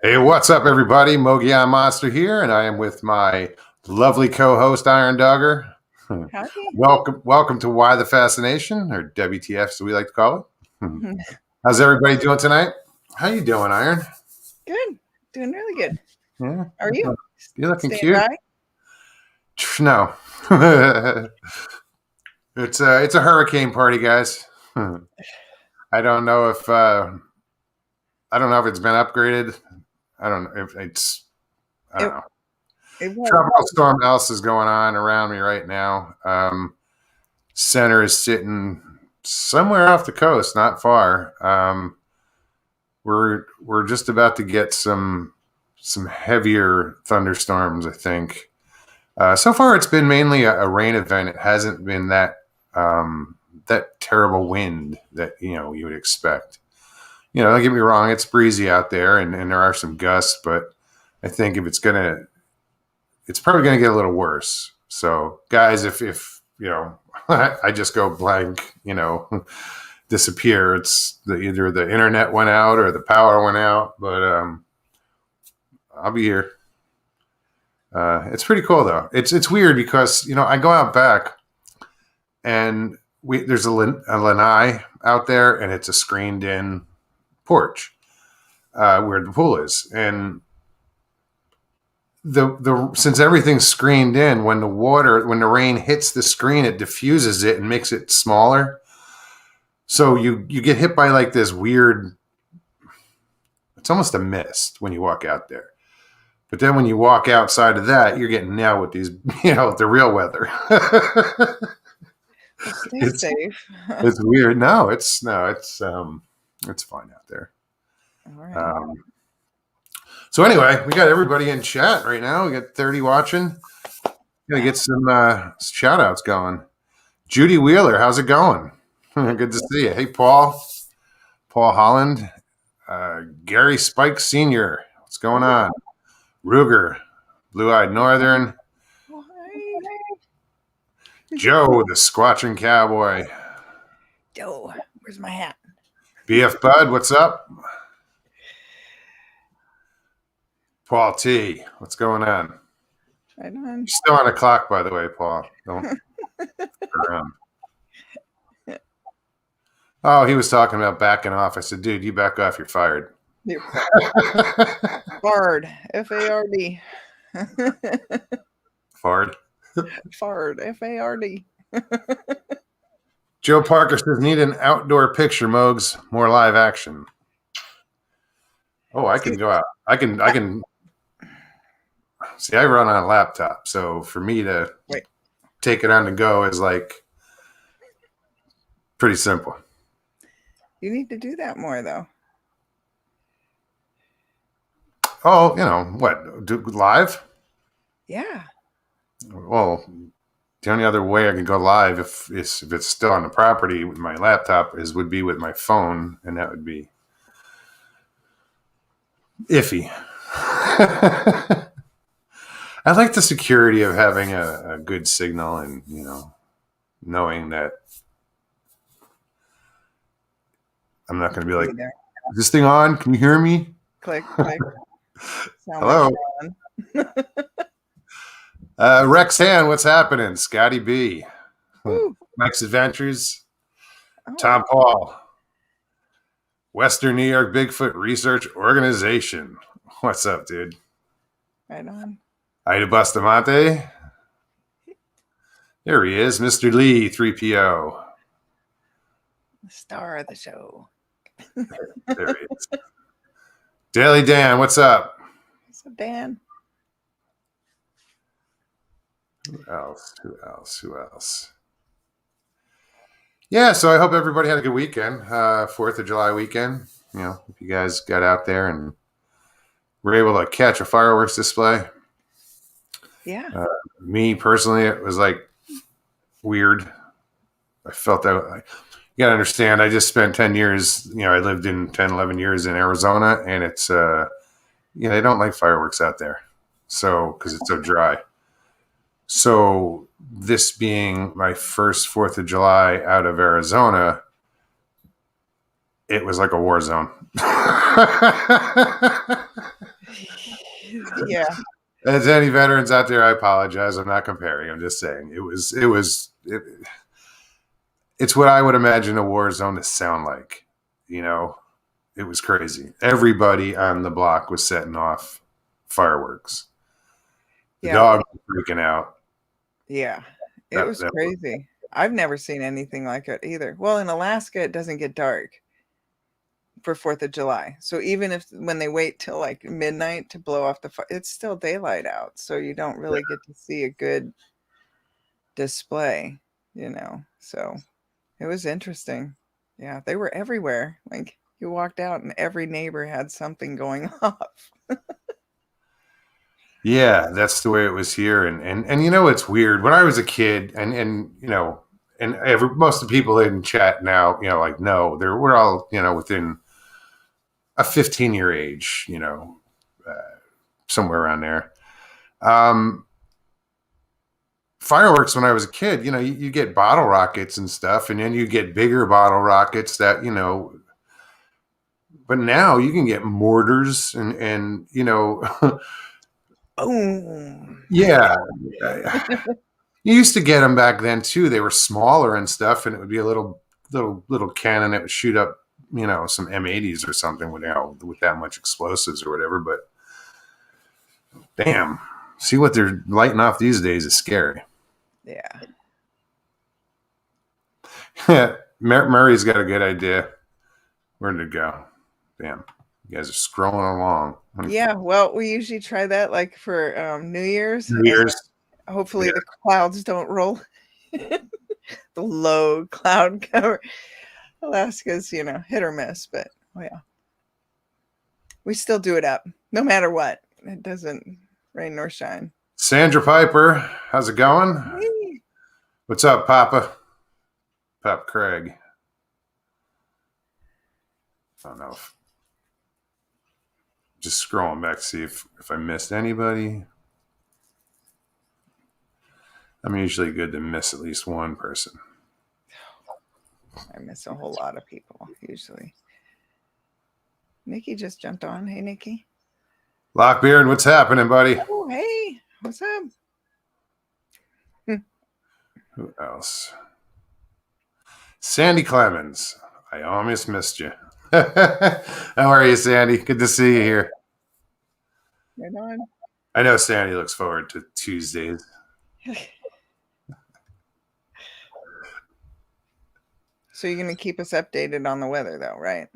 Hey, what's up, everybody? Mogion Monster here, and I am with my lovely co-host Iron Dogger. Howdy. Welcome to Why the Fascination, or WTF, as we like to call it. How's everybody doing tonight? How you doing, Iron? Good. Doing really good. Yeah, How are you? you're looking Staying cute. dry? No, it's a hurricane party, guys. I don't know if it's been upgraded. I don't know if it's. I don't know. Tropical storm else is going on around me right now. Center is sitting somewhere off the coast, not far. We're just about to get some heavier thunderstorms, I think. So far, it's been mainly a rain event. It hasn't been that terrible wind that you would expect. Don't get me wrong; it's breezy out there, and there are some gusts, but I think if it's probably going to get a little worse. So, guys, if I just go blank, disappear. It's either the internet went out or the power went out, but I'll be here. It's pretty cool though. It's weird because I go out back and there's a lanai out there, and it's a screened in porch where the pool is, and since everything's screened in, when the rain hits the screen, it diffuses it and makes it smaller. So you get hit by like this weird, it's almost a mist when you walk out there. But then when you walk outside of that, you're getting nailed with these, the real weather. Stay safe. It's weird. It's fine out there. All right. So anyway, we got everybody in chat right now. We got 30 watching. Gotta get some shout outs going. Judy Wheeler, how's it going? Good to see you. Hey, Paul Holland, Gary Spike Sr., what's going on? Ruger, Blue Eyed Northern, Joe, the Squatching Cowboy. Joe, where's my hat? BF Bud, what's up? Paul T, what's going on? Right on. You're still on the clock, by the way, Paul. Don't around. Oh, he was talking about backing off. I said, dude, you back off, you're fired. You're Fard. F-A-R-D. Fard? Fard. F-A-R-D. Joe Parker says, need an outdoor picture, Mogs. More live action. Oh, I can go out. I can. See, I run on a laptop, so for me to take it on the go is like pretty simple. You need to do that more, though. Oh, what? Do live? Yeah. Well, the only other way I can go live if it's still on the property with my laptop would be with my phone, and that would be iffy. I like the security of having a good signal and, knowing that I'm not going to be like, is this thing on? Can you hear me? Click. Hello. Rex Han, what's happening? Scotty B. Woo. Mike's Adventures. Oh. Tom Paul. Western New York Bigfoot Research Organization. What's up, dude? Right on. Ida Bustamante. There he is, Mr. Lee, 3PO. The star of the show. There he is. Daily Dan, what's up? What's up, Dan? Who else? Yeah, so I hope everybody had a good weekend. 4th of July weekend. If you guys got out there and were able to catch a fireworks display. Yeah. Me personally, it was like weird. I felt that. You got to understand, I just spent 10 years, I lived in 10, 11 years in Arizona, and it's, they don't like fireworks out there. So, because it's so dry. So, this being my first 4th of July out of Arizona, it was like a war zone. Yeah. As any veterans out there, I apologize. I'm not comparing. I'm just saying it's what I would imagine a war zone to sound like. You know, it was crazy. Everybody on the block was setting off fireworks. The Yeah. dog was freaking out. Yeah. It That, was that crazy. I've never seen anything like it either. Well, in Alaska, it doesn't get dark for 4th of July. So even if when they wait till like midnight to blow off the fire, it's still daylight out. So you don't really get to see a good display, So it was interesting. Yeah, they were everywhere. Like you walked out and every neighbor had something going off. Yeah, that's the way it was here. And you know, it's weird. When I was a kid, and you know, and most of the people in chat now, you know, like no, we're all within a 15-year age, uh, somewhere around there. Um, Fireworks when I was a kid, you get bottle rockets and stuff, and then you get bigger bottle rockets that But now you can get mortars and Boom. yeah. You used to get them back then too. They were smaller and stuff, and it would be a little cannon that would shoot up, some M80s or something with that much explosives or whatever. But damn, see what they're lighting off these days is scary. Yeah. Murray's got a good idea. Where did it go? Damn, you guys are scrolling along. Yeah, well, we usually try that like for New Year's, New and Year's. hopefully Yeah. the clouds don't roll. The low cloud cover. Alaska's, hit or miss, but oh yeah. We still do it up no matter what. It doesn't rain nor shine. Sandra Piper, how's it going? Hey. What's up, Papa? Pop Craig. I don't know. Just scrolling back to see if I missed anybody. I'm usually good to miss at least one person. I miss a whole lot of people usually. Nikki just jumped on. Hey, Nikki. Lockbeard, what's happening, buddy? Oh, hey. What's up? Who else? Sandy Clemens. I almost missed you. How are you, Sandy? Good to see you here. Right on. I know Sandy looks forward to Tuesdays. So you're going to keep us updated on the weather, though, right?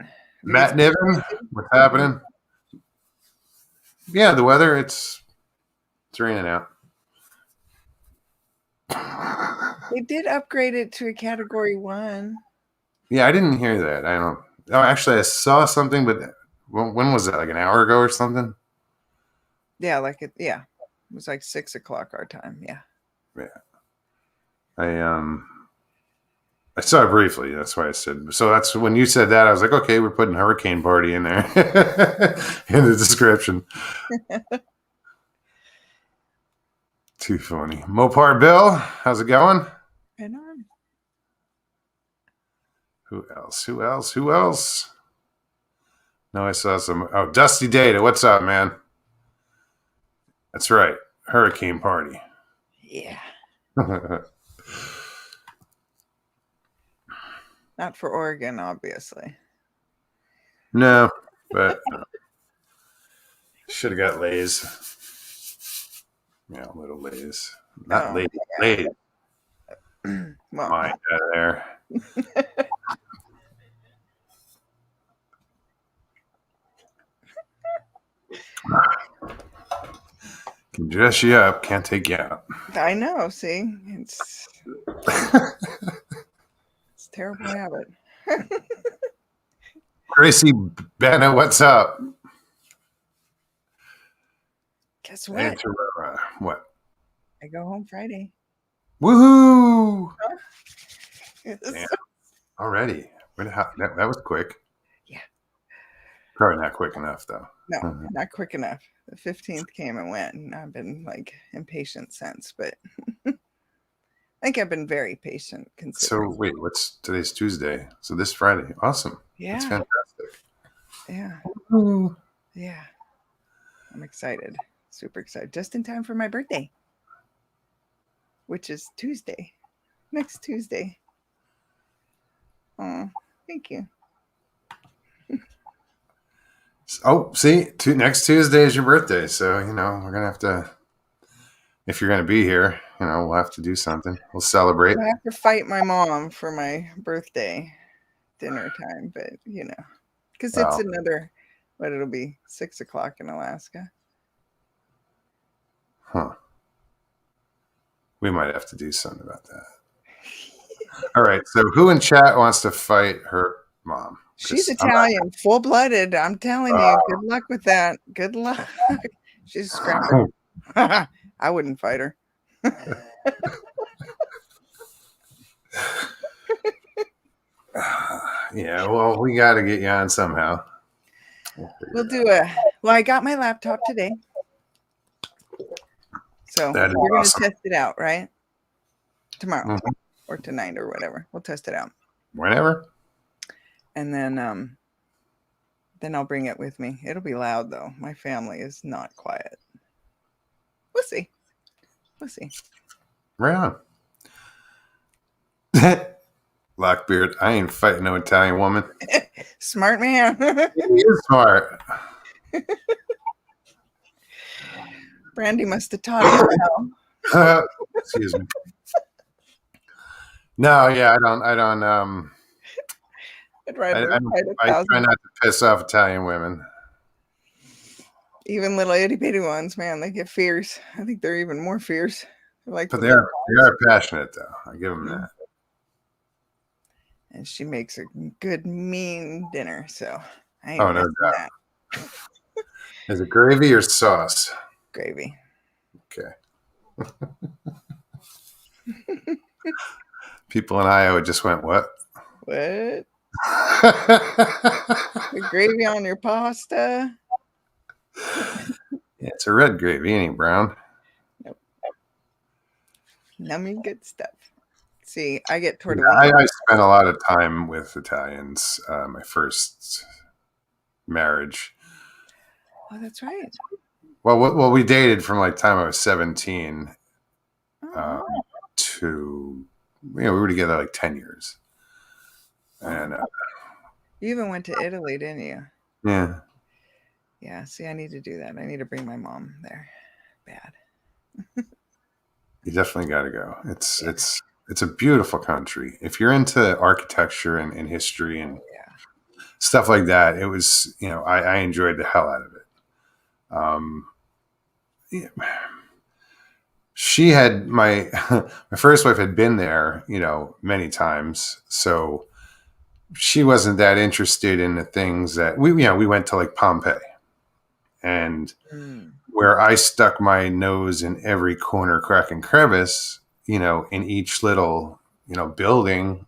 Matt Niven, what's happening? Yeah, the weather, it's raining out. They did upgrade it to a category 1. Yeah, I didn't hear that. I don't. Oh, actually, I saw something, but when was that? Like an hour ago or something? Yeah, it was like 6:00 our time. Yeah. Yeah. I saw it briefly. That's why I said. So that's when you said that. I was like, okay, we're putting hurricane party in there in the description. Too funny. Mopar Bill, how's it going? Right on. Who else? Who else? Who else? No, I saw some. Oh, Dusty Data. What's up, man? That's right. Hurricane party. Yeah. Not for Oregon, obviously. No, but should have got Lays. Yeah, little Lays. Not Lays. Yeah. Lays. Well, Mine out of there. Can dress you up, can't take you out. I know. See, it's a terrible habit. Gracie Bennett, what's up? Guess what? What? I go home Friday. Woohoo! Yes. Damn. Already. That was quick. Yeah. Probably not quick enough, though. No, not quick enough. The 15th came and went, and I've been like impatient since, but I think I've been very patient considering. So wait, today's Tuesday? So this Friday. Awesome. Yeah. That's fantastic. Yeah. Woo. Yeah. I'm excited. Super excited. Just in time for my birthday, which is Tuesday. Next Tuesday. Oh, thank you. Oh, see, next Tuesday is your birthday, so we're gonna have to. If you're gonna be here, we'll have to do something. We'll celebrate. I have to fight my mom for my birthday dinner time, but because it's Well, another, what it'll be 6 o'clock in Alaska. huh? We might have to do something about that. All right. So, who in chat wants to fight her mom? She's 'Cause I'm not. Italian, full blooded. I'm telling you, good luck with that. Good luck. She's a scrapper. I wouldn't fight her. Yeah. Well, we got to get you on somehow. We'll do well, I got my laptop today. So That is we're going to awesome. test it out, right? Tomorrow Mhm. or tonight or whatever. We'll test it out. Whenever. And then I'll bring it with me. It'll be loud though. My family is not quiet. We'll see. We'll see. Right on. Lockbeard, I ain't fighting no Italian woman. Smart man. He is smart. Brandy must have taught him well. Excuse me. No, yeah, I don't. I'd rather fight I try 1,000. not to piss off Italian women. Even little itty bitty ones, man, they get fierce. I think they're even more fierce. They're like But the they little are passionate, though. I give them that. and she makes a good mean dinner, so I ain't Oh, no missing doubt. that. Is it gravy or sauce? Gravy. Okay. People in Iowa just went, what? What? The gravy on your pasta? Yeah, it's a red gravy, ain't brown. Nope. Yummy good stuff. See, I get Yeah, tortellini. I spent a lot of time with Italians. My first marriage. Oh, that's right. Well, we dated from like time I was 17 Oh, to we were together like 10 years, and you even went to Italy, didn't you? yeah, Yeah, see, I need to do that. I need to bring my mom there. Bad. you definitely got to go. It's a beautiful country if you're into architecture and history and Yeah. stuff like that. It was I enjoyed the hell out of it. Yeah. She had my my first wife had been there, many times, so she wasn't that interested in the things that we went to like Pompeii, and Mm. where I stuck my nose in every corner, crack, and crevice, in each little, building,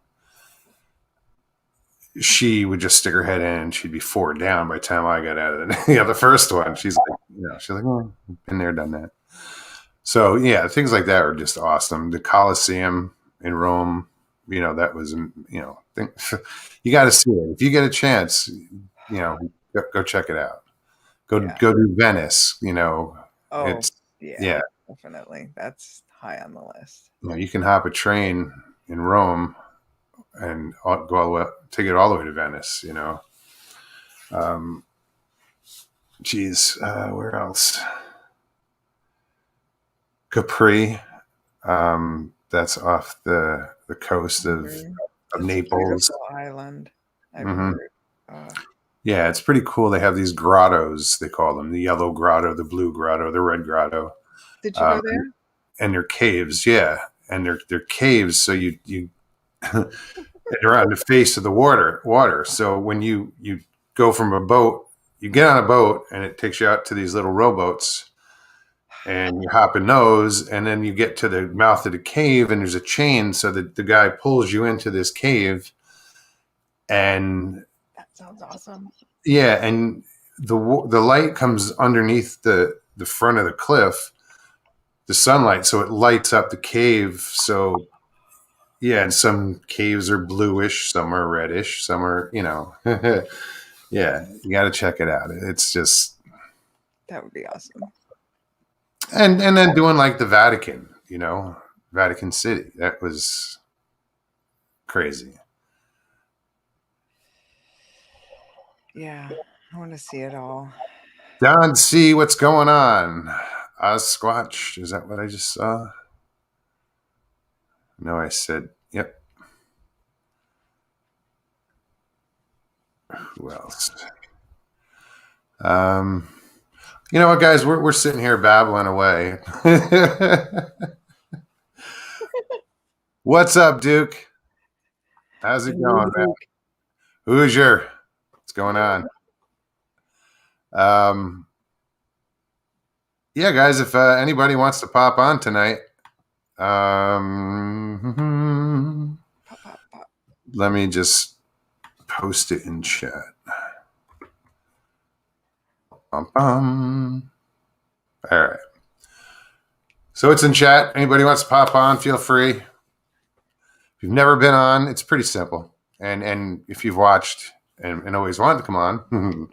she would just stick her head in and she'd be 4 down by the time I got out of it. The first one, she's like, oh, been there, done that. So yeah, things like that are just awesome. The Colosseum in Rome, that was, you got to see it if you get a chance. Go check it out. Go Yeah. go to Venice. Oh, It's yeah, definitely. That's high on the list. you can hop a train in Rome and go all the way, take it all the way to Venice. Geez, where else? Capri. That's off the coast of It's a Naples. beautiful island. I've Hmm. heard. Yeah, it's pretty cool. They have these grottos. They call them the yellow grotto, the blue grotto, the red grotto, Did you go there? and they're caves. Yeah, and they're caves. So you and they're on the face of the water. So when you go from a boat, you get on a boat and it takes you out to these little rowboats, and you hop in those, and then you get to the mouth of the cave, and there's a chain so that the guy pulls you into this cave, and That sounds awesome. yeah, and the light comes underneath the front of the cliff, the sunlight, so it lights up the cave. So yeah, and some caves are bluish, some are reddish, some are yeah. You got to check it out. It's just That would be awesome. And then doing like the Vatican, Vatican City. That was crazy. Yeah, I want to see it all. Don C, what's going on? Squatch, is that what I just saw? No, I said, yep. Who else? Um, you know what, guys? We're sitting here babbling away. What's up, Duke? How's it going, man? Hoosier, what's going on? Um, yeah, guys, if anybody wants to pop on tonight, Pop, pop, pop. let me just post it in chat. Bum, bum. All right. So it's in chat. Anybody wants to pop on, feel free. If you've never been on, it's pretty simple. And if you've watched and always wanted to come on,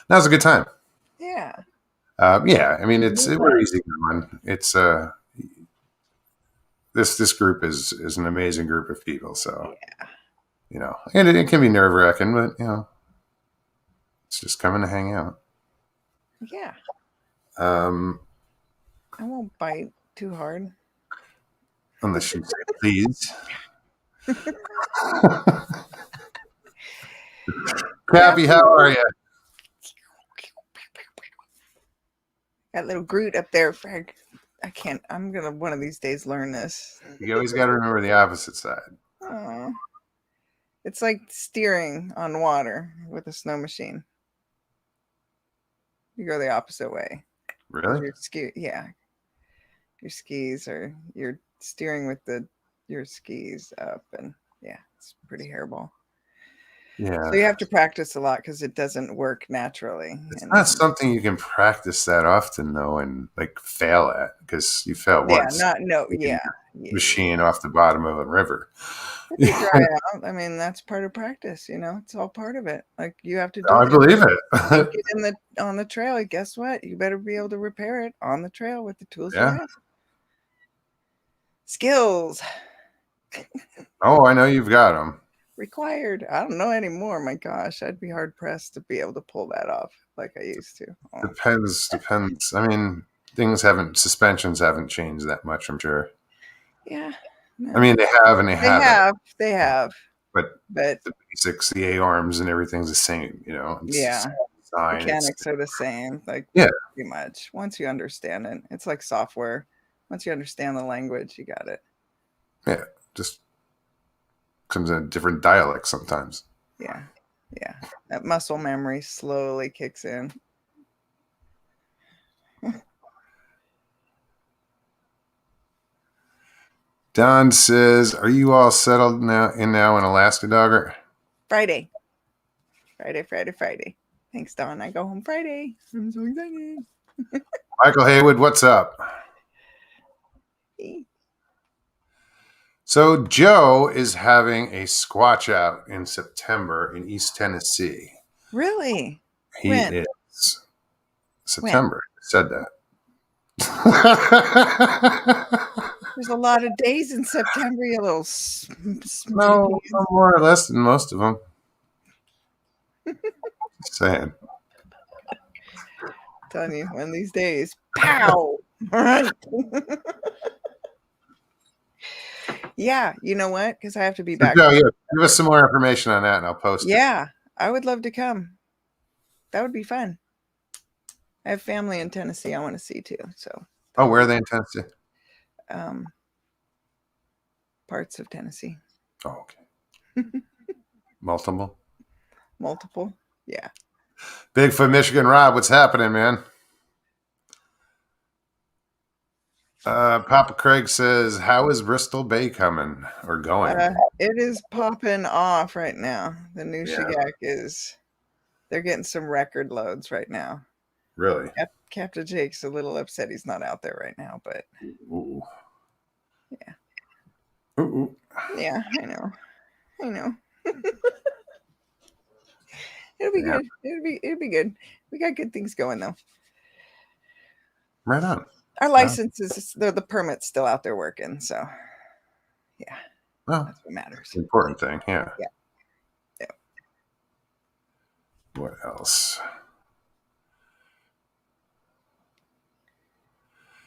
now's a good time. Yeah. Yeah, I mean we're easy going. It's this group is an amazing group of people. So and it can be nerve wracking, but it's just coming to hang out. Yeah. I won't bite too hard. Unless you say please. Cappy, how are you? That little Groot up there, Frank. I can't. I'm gonna one of these days learn this. You always got to remember the opposite side. Oh, it's like steering on water with a snow machine. You go the opposite way. Really? Your skis are you're steering with your skis up, and yeah, it's pretty hairball. Yeah. So you have to practice a lot because it doesn't work naturally. It's not something you can practice that often, though, and like fail at, because you fail once. Machine off the bottom of a river. You try it out. I mean, that's part of practice. It's all part of it. Like you have to do. I believe it. Get on the trail. Guess what? You better be able to repair it on the trail with the tools you have. Skills. Oh, I know you've got them. Required. I don't know anymore. My gosh, I'd be hard pressed to be able to pull that off like I used to. Oh. Depends. I mean, suspensions haven't changed that much, I'm sure. Yeah. No. I mean, they have and they haven't. They have. But the basics, the A-arms and everything's the same, Mechanics are the same. Like, pretty much. Once you understand it, it's like software. Once you understand the language, you got it. Yeah. Just comes in a different dialect sometimes. Yeah. That muscle memory slowly kicks in. Don says, "Are you all settled now in Alaska, Dogger?" Friday. Thanks, Don. I go home Friday. I'm so excited. Michael Haywood, what's up? Hey. So Joe is having a squatch out in September in East Tennessee. Really? When? Is September. Said that. There's a lot of days in September, you little no, more or less than most of them. Just saying. I'm telling you, one of these days, pow! All right. Yeah, you know what? Because I have to be back. No, give us some more information on that, and I'll post it. Yeah, I would love to come. That would be fun. I have family in Tennessee I want to see too. So. Oh, where are they in Tennessee? Parts of Tennessee. Oh, okay. Multiple, yeah. Bigfoot, Michigan. Rob, what's happening, man? Papa Craig says, "How is Bristol Bay coming or going?" It is popping off right now. The new Shigak is. They're getting some record loads right now. Really? Captain Jake's a little upset he's not out there right now, but ooh. Yeah. Ooh. Yeah, I know. It'll be good. It'll be good. We got good things going though. Right on. Our Well, licenses, the permit's still out there working. So, yeah, well, that's what matters. important thing. Yeah. Yeah. Yeah. What else?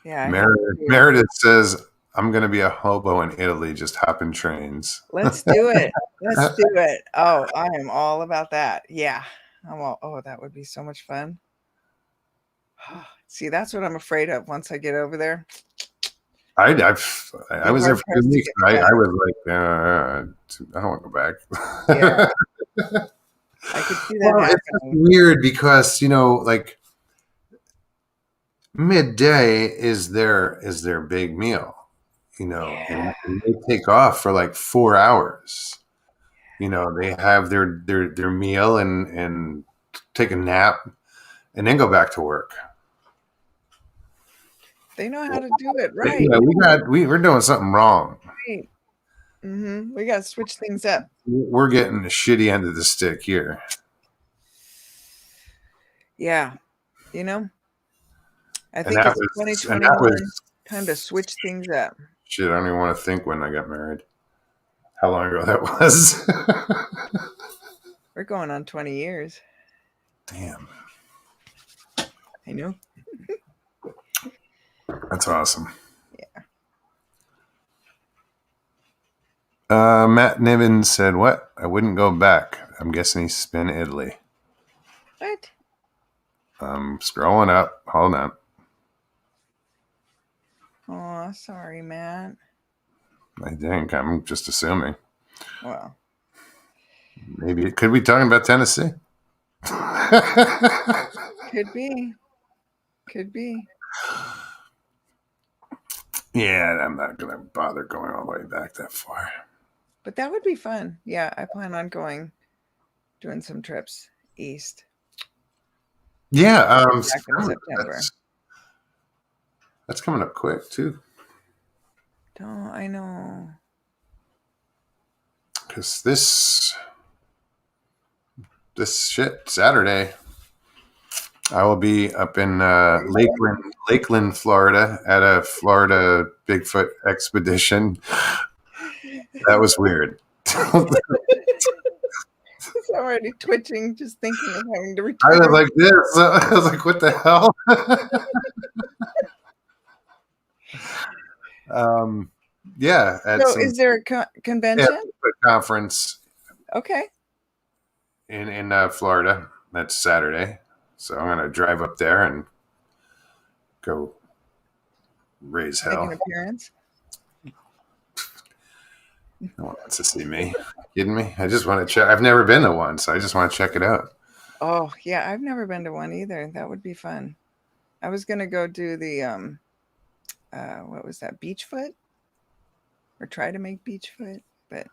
Yeah. I have to. Meredith says, I'm going to be a hobo in Italy, just hopping trains. Let's do it. Let's do it. Oh, I am all about that. Yeah. I'm all, oh, that would be so much fun. See, that's what I'm afraid of once I get over there. I Be was there hard for two pressed to weeks. get I back. was like, I don't want to go Yeah. back. I could see that Well, it's just happening. weird because, like midday is their big meal, Yeah. and they take off for like 4 hours. They have their meal and take a nap and then go back to work. They know how to do it right. Yeah, we're doing something wrong. Right. We got to switch things up. We're getting the shitty end of the stick here. Yeah. You know, I And think that it's was and that 2021. was Time to switch things up. shit. I don't even want to think when I got married. How long ago that was? We're going on 20 years. Damn, I know. that's awesome. Yeah. Matt Niven said, "What? I wouldn't go back. I'm guessing he's been to Italy." What? I'm scrolling up. Hold on. Oh, sorry, Matt. I think I'm just assuming. Well, Maybe could we talking about Tennessee? could be. Could be. Yeah, I'm not gonna bother going all the way back that far. But that would be fun. Yeah, I plan on doing some trips east. Yeah, Back in September. that's coming up quick too. Don't I know? Because this shit Saturday, I will be up in Lakeland, Florida, at a Florida Bigfoot expedition. That was weird. It's already twitching just thinking of having to I return. was like this. I was like, what the hell? Yeah, at So, some is there a convention? conference Okay. in Florida. That's Saturday, so I'm gonna drive up there and go raise Make an hell. appearance. No one wants to see me. Kidding me? I just want to check. I've never been to one, so I just want to check it out. Oh, yeah, I've never been to one either. That would be fun. I was gonna go do the what was that, Beachfoot? Or try to make Beachfoot, but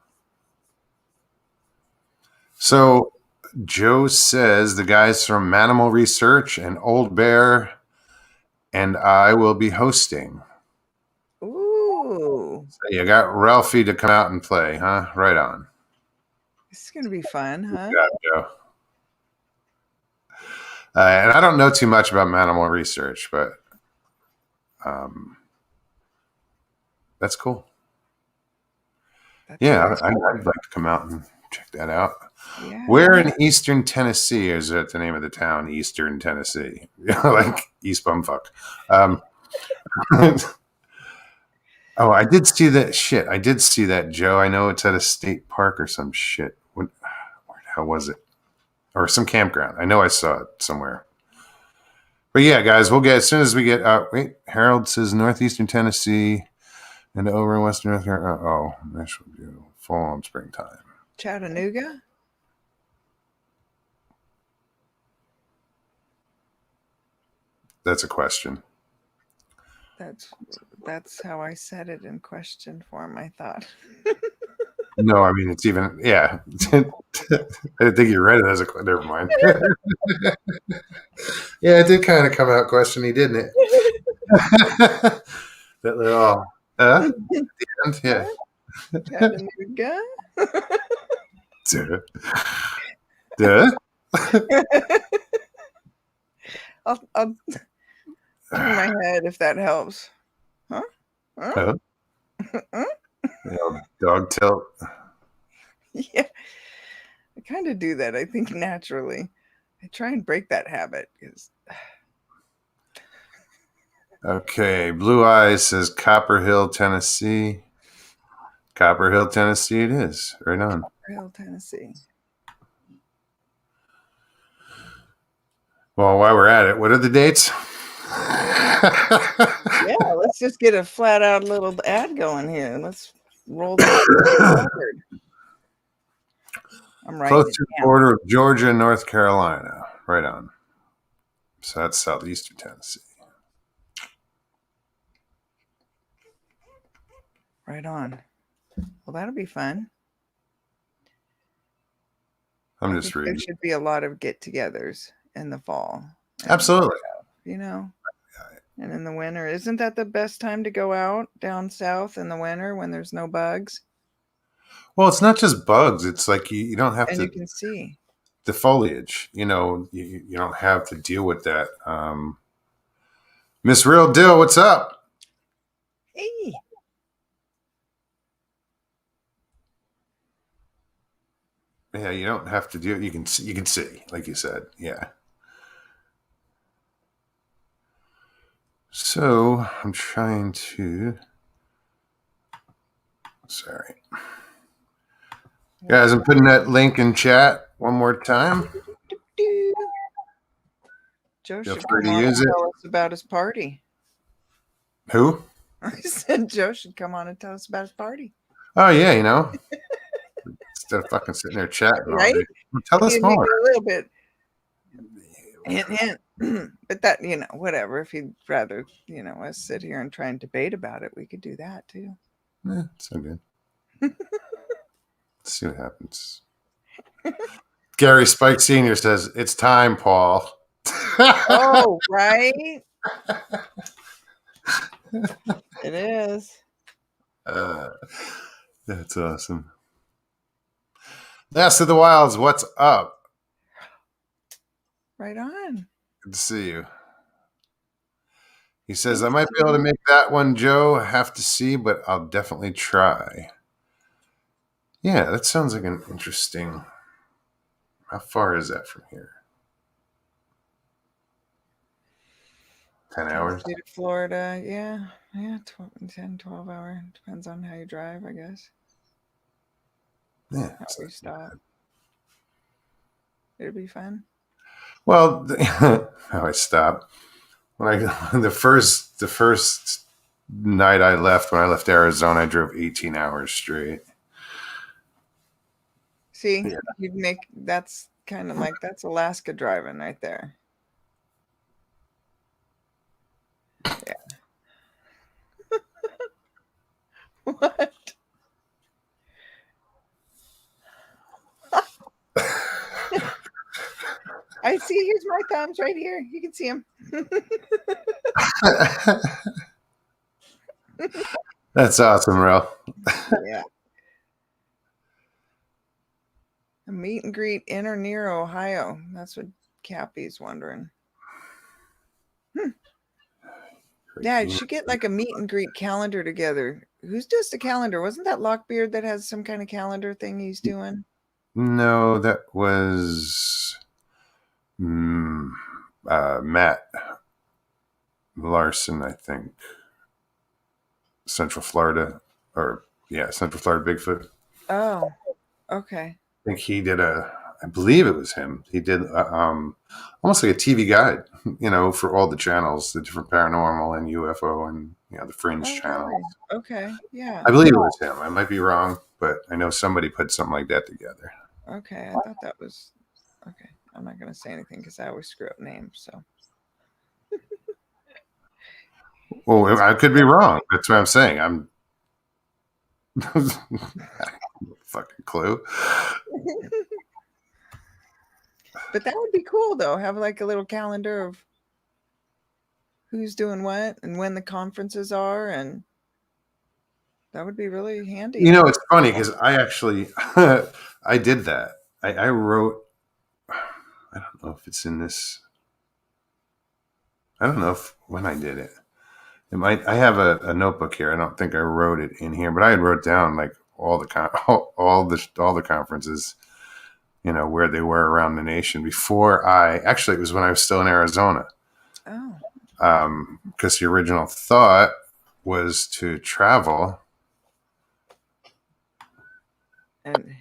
So Joe says the guys from Manimal Research and Old Bear and I will be hosting. ooh, So you got Ralphie to come out and play, huh? Right on. this is gonna be fun, huh? Yeah, Joe. And I don't know too much about Manimal Research, but that's cool. That's Yeah, always I'd like to come out and check that out. yeah. Where in Eastern Tennessee is that the name of the town? Eastern Tennessee, like East Bumfuck. Oh, I did see that shit. I did see that, Joe. I know it's at a state park or some shit. Where the hell was it? Or some campground. I know I saw it somewhere. But yeah, guys, we'll get as soon as we get. Wait, Harold says northeastern Tennessee and over in western North Carolina. Oh, this will be fall on springtime. Chattanooga? That's a question. That's how I said it in question form, I thought. No, I mean it's even. Yeah, I didn't think you read it as a. Never mind. Yeah, it did kind of come out questiony, didn't it? That little. At the end, yeah. Chattanooga? Duh. Duh. I'll Turn my head if that helps. Huh? Huh? Oh, Huh? the old dog tilt. Yeah, I kind of do that, I think, naturally. I try and break that habit because Okay, Blue Eyes says Copper Hill, Tennessee. Copper Hill, Tennessee it is. Right on. Hill, Tennessee. Well, while we're at it, what are the dates? Yeah, let's just get a flat out little ad going here. Let's roll this forward. I'm Close writing it to the down. border of Georgia and North Carolina. Right on. So that's southeastern Tennessee. Right on. Well, that'll be fun. I'm I just think there reading. should be a lot of get-togethers in the fall, and Absolutely. you know, and in the winter. Isn't that the best time to go out down south in the winter when there's no bugs Well, it's not just bugs. It's like you don't have and you to, can see? the foliage, you don't have to deal with that. Miss Real Dill, what's up? Hey, Yeah, you don't have to do it. You can see, like you said. Yeah. So I'm trying to. Sorry, guys. I'm putting that link in chat one more time. Joe Feel should free come to on and use it. tell us about his party. Who? I said Joe should come on and tell us about his party. Oh yeah, instead of fucking sitting there chatting all Right? day, tell us Maybe make more. it a little bit hint, hint. But that, whatever. If he'd rather, us sit here and try and debate about it, we could do that too. It's so good. Let's see what happens. Gary Spike Sr. says, "It's time, Paul." Oh, right. It is. uh, that's awesome. Last of the Wilds, what's up? Right on. Good to see you. He says, I might be able to make that one, Joe. I have to see, but I'll definitely try. Yeah, that sounds like an interesting. How far is that from here? 10 hours? Tennessee to Florida. Yeah. Yeah. 12 hour. Depends on how you drive, I guess. Yeah. How you stop. It'll be fun. Well, how I stop. The first night I left, when I left Arizona, I drove 18 hours straight. See, Yeah. you'd make that's kind of like that's Alaska driving right there. Yeah. What? I see. Here's my thumbs right here. You can see them. That's awesome, Rel. Yeah. A meet and greet in or near Ohio. That's what Cappy's wondering. Yeah, I should get like a meet and greet calendar together. Who's does a calendar? Wasn't that Lockbeard that has some kind of calendar thing he's doing? No, that was Matt Larson, I think. Central Florida, Central Florida Bigfoot. Oh, okay. I think he did I believe it was him. He did almost like a TV guide, for all the channels, the different paranormal and UFO and the fringe Oh, channels. really? Okay. Yeah. I believe it was him. I might be wrong, but I know somebody put something like that together. Okay. I thought that was okay. I'm not going to say anything because I always screw up names. So, Well, I could be wrong. That's what I'm saying. I'm fucking clue. but that would be cool though. Have like a little calendar of who's doing what and when the conferences are, and that would be really handy. It's funny because I actually I did that. I wrote. I don't know if it's in this. I don't know when I did it. It might. I have a notebook here. I don't think I wrote it in here, but I had wrote down like all the conferences, where they were around the nation before it was when I was still in Arizona. Oh. Because the original thought was to travel. And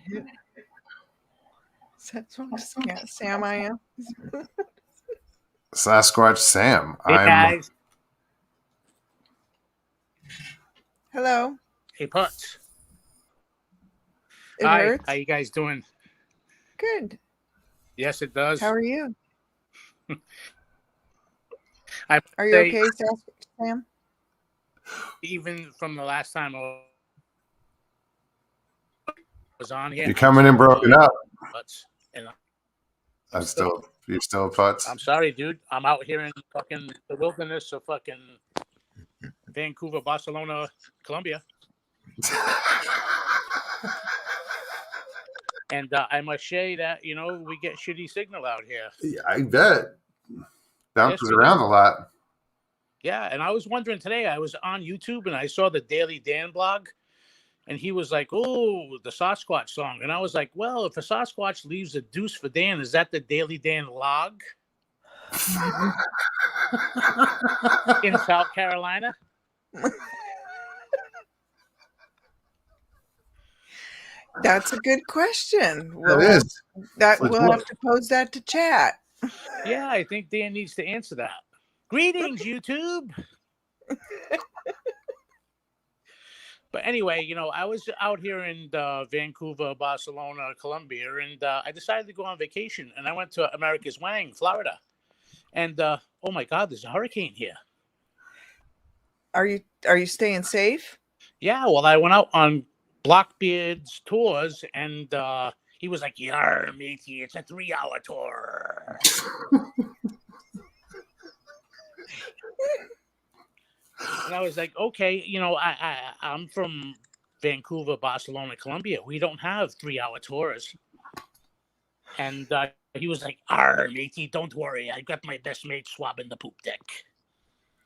that's what Sam I am. Sasquatch Sam. Hey guys. Hello. Hey Putz. It Hi. hurts. How you guys doing? Good. Yes, it does. How are you? Are you okay, Sam? Even from the last time I was on here, you're coming in broken up. Putz, and You're still a Putz. I'm sorry, dude. I'm out here in fucking the wilderness of fucking Vancouver, Barcelona, Colombia. And I must say that, we get shitty signal out here. Yeah, I bet. Bounces Yes, around a lot. Yeah, and I was wondering today, I was on YouTube and I saw the Daily Dan blog, and he was like, oh, the Sasquatch song. And I was like, well, if a Sasquatch leaves a deuce for Dan, is that the Daily Dan log in South Carolina? That's a good question. It is. We'll have to pose that to chat. Yeah, I think Dan needs to answer that. Greetings, YouTube. But anyway, I was out here in Vancouver, Barcelona, Colombia, and I decided to go on vacation. And I went to America's Wang, Florida. And oh my God, there's a hurricane here. Are you staying safe? Yeah, well, I went out on Blackbeard's tours, and he was like, "Yar, matey, it's a 3-hour tour." And I was like, "Okay, I'm from Vancouver, Barcelona, Colombia. We don't have 3-hour tours." And he was like, "Ar, matey, don't worry. I got my best mate swabbing the poop deck."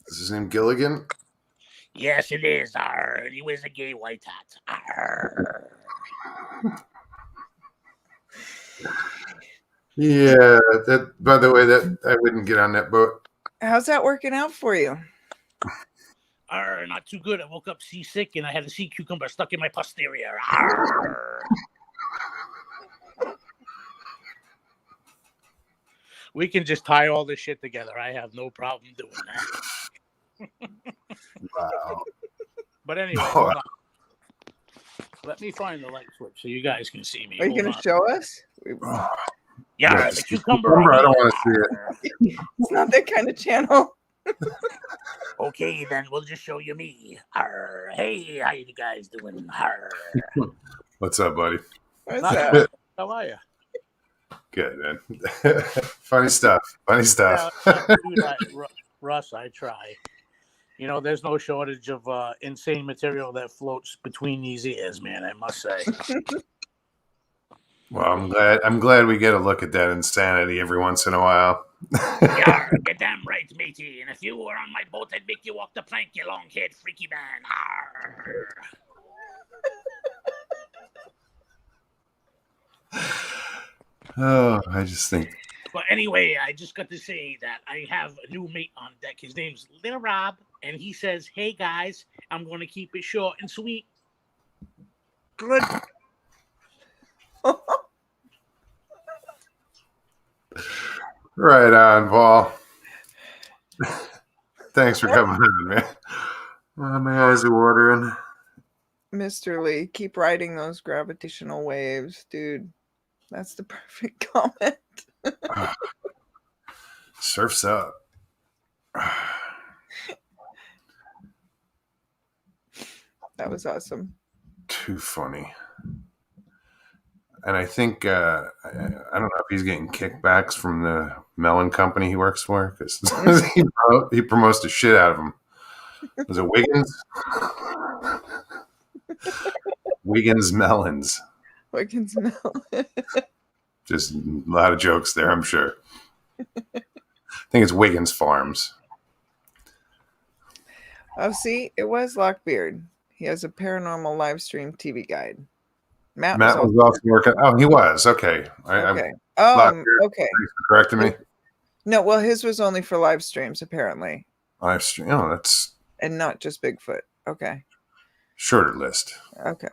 Is his name Gilligan? Yes, it is. Arr, and he wears a gay white hat. Arr. Yeah, that. By the way, that I wouldn't get on that boat. How's that working out for you? Arr, not too good. I woke up seasick and I had a sea cucumber stuck in my posterior. Arr. We can just tie all this shit together. I have no problem doing that. Wow. But anyway, hold on. Let me find the light switch so you guys can see me. Are you going to show us? Yeah, the cucumber. I don't want to see it. It's not that kind of channel. Okay, then we'll just show you me. Arr. Hey, how you guys doing? Arr. What's up, buddy? What's up? How are you? Good, man. Funny stuff. Russ, I try. There's no shortage of insane material that floats between these ears, man, I must say. Well, I'm glad we get a look at that insanity every once in a while. Yeah, get damn right, matey. And if you were on my boat, I'd make you walk the plank, you long-haired freaky man. Arr. Oh, I just think. But anyway, I just got to say that I have a new mate on deck. His name's Little Rob, and he says, "Hey guys, I'm going to keep it short and sweet." Good. Right on, Paul. Thanks for coming on, man. Oh, my eyes are watering. Mr. Lee, keep riding those gravitational waves, dude. That's the perfect comment. Surf's up. That was awesome. Too funny. And I think I don't know if he's getting kickbacks from the melon company he works for, because he promotes the shit out of them. Was it Wiggins? Wiggins Melons. Wiggins Melon. Just a lot of jokes there, I'm sure. I think it's Wiggins Farms. Oh, see, it was Lockbeard. He has a paranormal live stream TV guide. Matt was Matt was also also working. Oh, he was. Okay. okay. Okay. Thanks for correcting me. No, well, his was only for live streams apparently, Live stream. Oh, that's and not just Bigfoot. Okay. shorter list. Okay.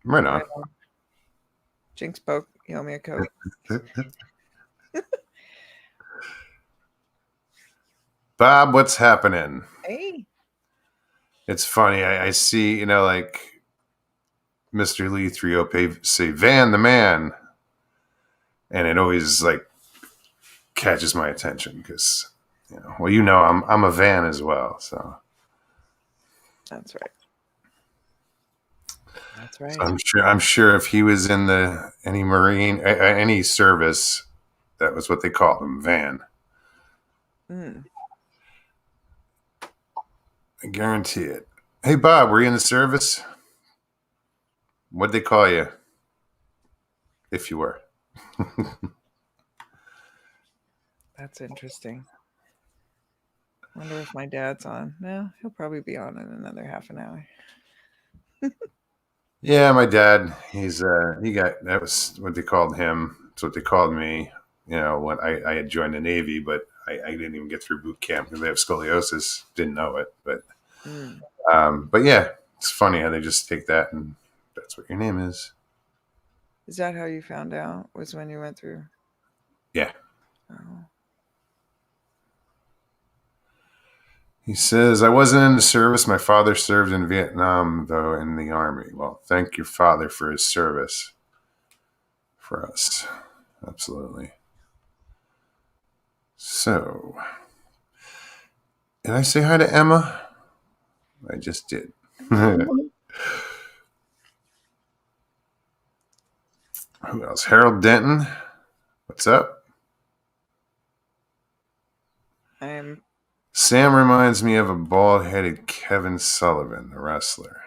Right on. Jinx poke. You owe me a Coke. Bob, what's happening? Hey. It's funny. I see, like Mr. Lee 308 say Van the man. And it always like catches my attention because, I'm a Van as well. So That's right. That's right. so I'm sure if he was in any Marine, any service, that was what they called him, Van. Mm. I guarantee it. Hey, Bob, were you in the service? What'd they call you? If you were. That's interesting. Wonder if my dad's on. No, he'll probably be on in another half an hour. Yeah, my dad, that was what they called him. It's what they called me, when I had joined the Navy, but I didn't even get through boot camp because I have scoliosis. Didn't know it, but yeah, it's funny how they just take that and that's what your name is. Is that how you found out? Was when you went through? Yeah. Oh. He says, I wasn't in the service. My father served in Vietnam, though, in the Army. Well, thank your father for his service for us. Absolutely. So, did I say hi to Emma? I just did. Who else? Harold Denton. What's up? Sam reminds me of a bald-headed Kevin Sullivan, the wrestler.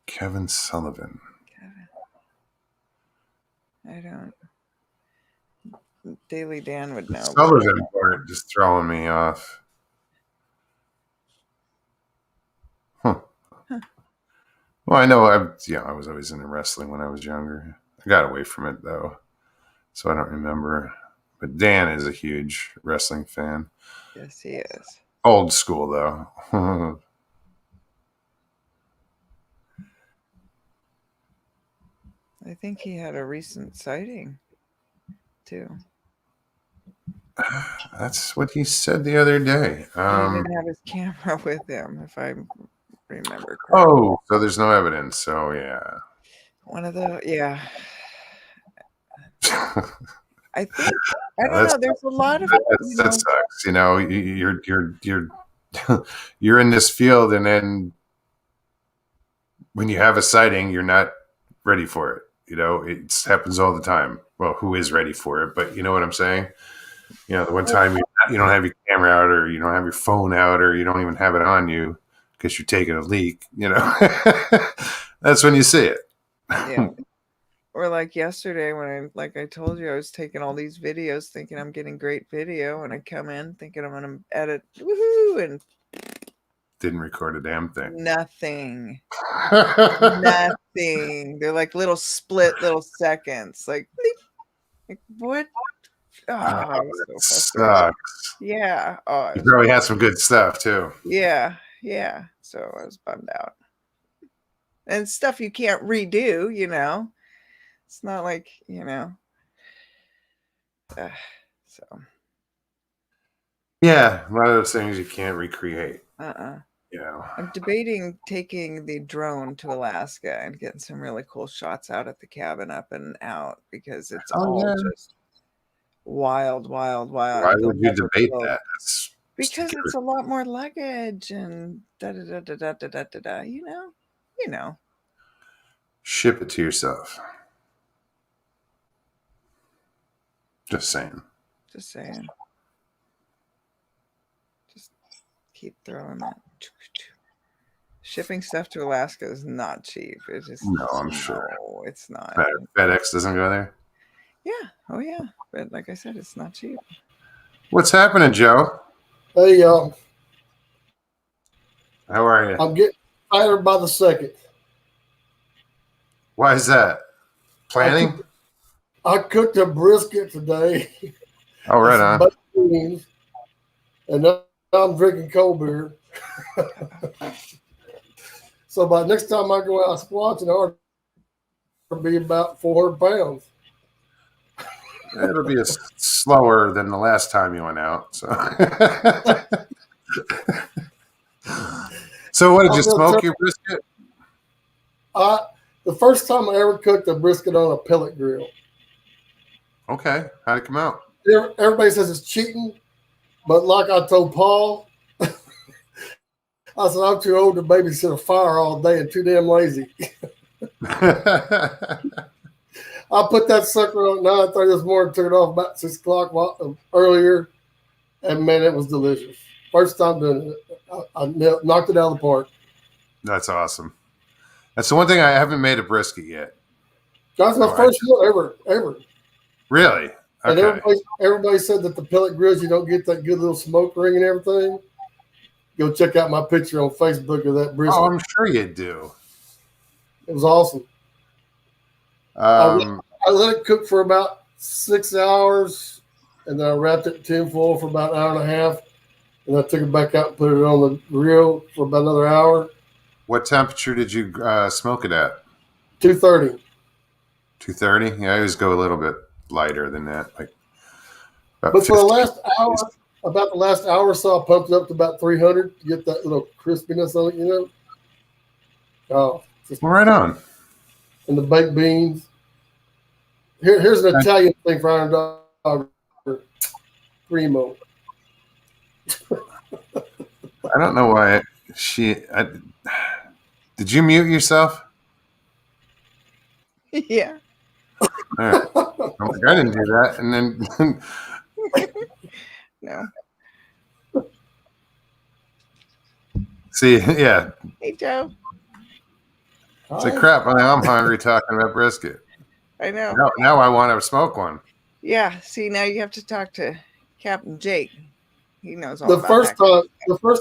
Kevin Sullivan. I don't. Daily Dan would know. Sullivan part just throwing me off. Huh. Well, I know I was always into wrestling when I was younger. I got away from it though, so I don't remember. But Dan is a huge wrestling fan. Yes, he is. Old school though. I think he had a recent sighting too. That's what he said the other day. He didn't have his camera with him, if I remember correctly. Oh, so there's no evidence. So yeah. One of the I think I don't know. There's a lot of that sucks. You're in this field, and then when you have a sighting, you're not ready for it. It happens all the time. Well, who is ready for it? But you know what I'm saying? The one time you don't have your camera out, or you don't have your phone out, or you don't even have it on you because you're taking a leak. That's when you see it. Yeah. Or like yesterday when I told you, I was taking all these videos thinking I'm getting great video, and I come in thinking I'm going to edit, woohoo, and didn't record a damn thing. Nothing. Nothing. They're like little seconds. Like what? Oh, it sucks. Yeah. Oh, you probably had some good stuff too. Yeah. So I was bummed out. And stuff you can't redo, It's not like, so. Yeah, a lot of those things you can't recreate. I'm debating taking the drone to Alaska and getting some really cool shots out at the cabin up and out because it's just wild. Why would you debate that? Because it's a lot more luggage and da. You know. Ship it to yourself. Just saying. Just keep throwing that. Shipping stuff to Alaska is not cheap. It's just I'm sure. No, it's not. FedEx doesn't go there? Yeah. Oh yeah. But like I said, it's not cheap. What's happening, Joe? Hey, y'all. How are you? I'm getting tired by the second. Why is that? Planning? I cooked a brisket today Oh, and right some on. baked beans, and now I'm drinking cold beer. So by next time I go out squatching, I'll be about 400 pounds. It'll be slower than the last time you went out. So, so what did I you feel smoke terrible. your brisket? The first time I ever cooked a brisket on a pellet grill. Okay, how'd it come out? Everybody says it's cheating, but like I told Paul, I said I'm too old to babysit a fire all day and too damn lazy. I put that sucker on at 9:30 this morning, took it off about 6 o'clock earlier, and man, it was delicious. First time doing it, I knocked it out of the park. That's awesome. That's the one thing I haven't made a brisket yet. That's my Oh, first one ever. Really? And Okay. everybody said that the pellet grills, you don't get that good little smoke ring and everything. Go check out my picture on Facebook of that brisket. Oh, I'm sure you do. It was awesome. Um, I let it cook for about 6 hours, and then I wrapped it in tin foil for about an hour and a half, and I took it back out and put it on the grill for about another hour. what temperature did you smoke it at? 230. 230? Yeah, I always go a little bit lighter than that. Like about But for the 50. last hour, about the last hour or so, I pumped it up to about 300 to get that little crispiness on it, you know. Oh, just, Well, right on. and the baked beans. Here's an Italian thing for Iron Dog. Primo. I don't know why did you mute yourself? Yeah. All right. I'm like, I didn't do that. And then No. see, yeah, Hey, Joe. it's like crap. I'm hungry talking about brisket. I know. Now I want to smoke one. Yeah. See, now you have to talk to Captain Jake. He knows all The about first that.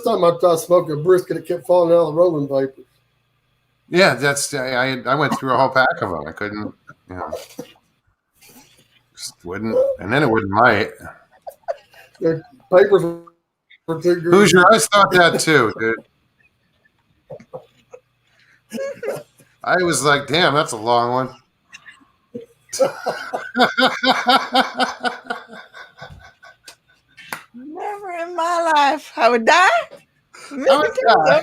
time I tried smoking a brisket, it kept falling out of the rolling papers. Yeah, I went through a whole pack of them. I couldn't, just wouldn't, and then it wouldn't light. The papers were too greasy. Hoosier, I thought that too, dude. I was like, damn, that's a long one. Never in my life I would die. I would die.